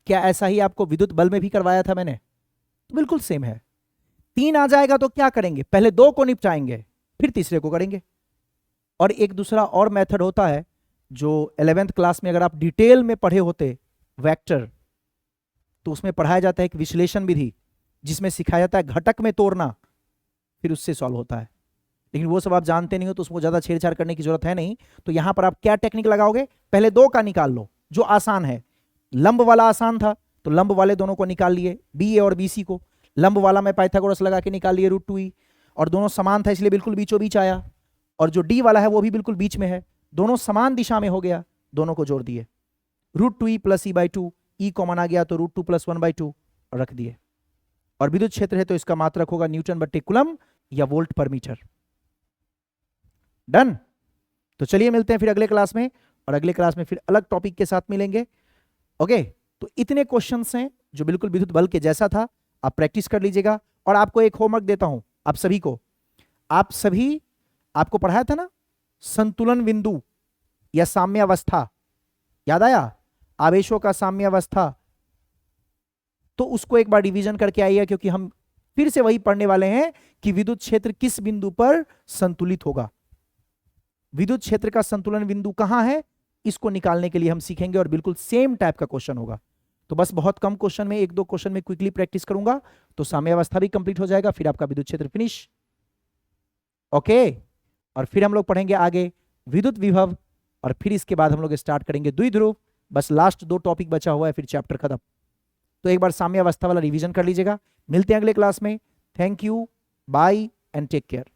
क्या ऐसा ही आपको विद्युत बल में भी करवाया था मैंने? तो बिल्कुल सेम है। 3 आ जाएगा तो क्या करेंगे? पहले 2 को निपटाएंगे, फिर तीसरे को करेंगे। और एक दूसरा और मेथड होता है, जो 11th क्लास में अगर आप डिटेल में पढ़े होते, वेक्टर, तो उसमें पढ़ाया जाता है एक विश्लेषण विधि, जिसमें सिखाया जाता है घटक में तोड़ना, फिर उससे सॉल्व होता है। लेकिन वो सब आप जानते नहीं हो, तो उसको ज्यादा छेड़छाड़ करने की जरूरत है नहीं। तो यहां पर आप क्या टेक्निक लगाओगे? पहले 2 का निकाल लो, जो आसान है। लंब वाला आसान था तो लंब वाले दोनों को निकाल लिए, बी ए और बी सी को। लंब वाला मैं पाइथागोरस लगा के निकाल लिए, रूट 2e। और दोनों समान था इसलिए बिल्कुल बीचों बीच आया। और जो डी वाला है वो भी बिल्कुल बीच में है, दोनों समान दिशा में हो गया, दोनों को जोड़ दिए। रूट 2e प्लस E/2, ई कॉमन आ गया तो रूट 2 प्लस 1/2। रख दिए, और विद्युत क्षेत्र है तो इसका मात्रक होगा न्यूटन बट्टे कूलम या वोल्ट पर मीटर। डन। तो चलिए मिलते हैं फिर अगले क्लास में, और अगले क्लास में फिर अलग टॉपिक के साथ मिलेंगे। ओके, तो इतने क्वेश्चंस हैं जो बिल्कुल विद्युत बल के जैसा था, आप प्रैक्टिस कर लीजिएगा। और आपको एक होमवर्क देता हूं आप सभी को, आपको पढ़ाया था ना संतुलन बिंदु या साम्यावस्था, याद आया? आवेशों का साम्यावस्था, तो उसको एक बार रिवीजन करके आइए, क्योंकि हम फिर से वही पढ़ने वाले हैं कि विद्युत क्षेत्र किस बिंदु पर संतुलित होगा। विद्युत क्षेत्र का संतुलन बिंदु कहां है, इसको निकालने के लिए हम सीखेंगे, और बिल्कुल सेम टाइप का क्वेश्चन होगा। तो बस बहुत कम क्वेश्चन में, 1-2 क्वेश्चन में क्विकली प्रैक्टिस करूंगा, तो साम्यावस्था भी कंप्लीट हो जाएगा, फिर आपका विद्युत क्षेत्र फिनिश। ओके, और फिर हम लोग पढ़ेंगे आगे विद्युत विभव, और फिर इसके बाद हम लोग स्टार्ट करेंगे द्विध्रुव। बस लास्ट 2 टॉपिक बचा हुआ है, फिर चैप्टर खत्म। तो एक बार साम्यावस्था वाला रिवीजन कर लीजिएगा। मिलते हैं अगले क्लास में। Thank you, bye and take care.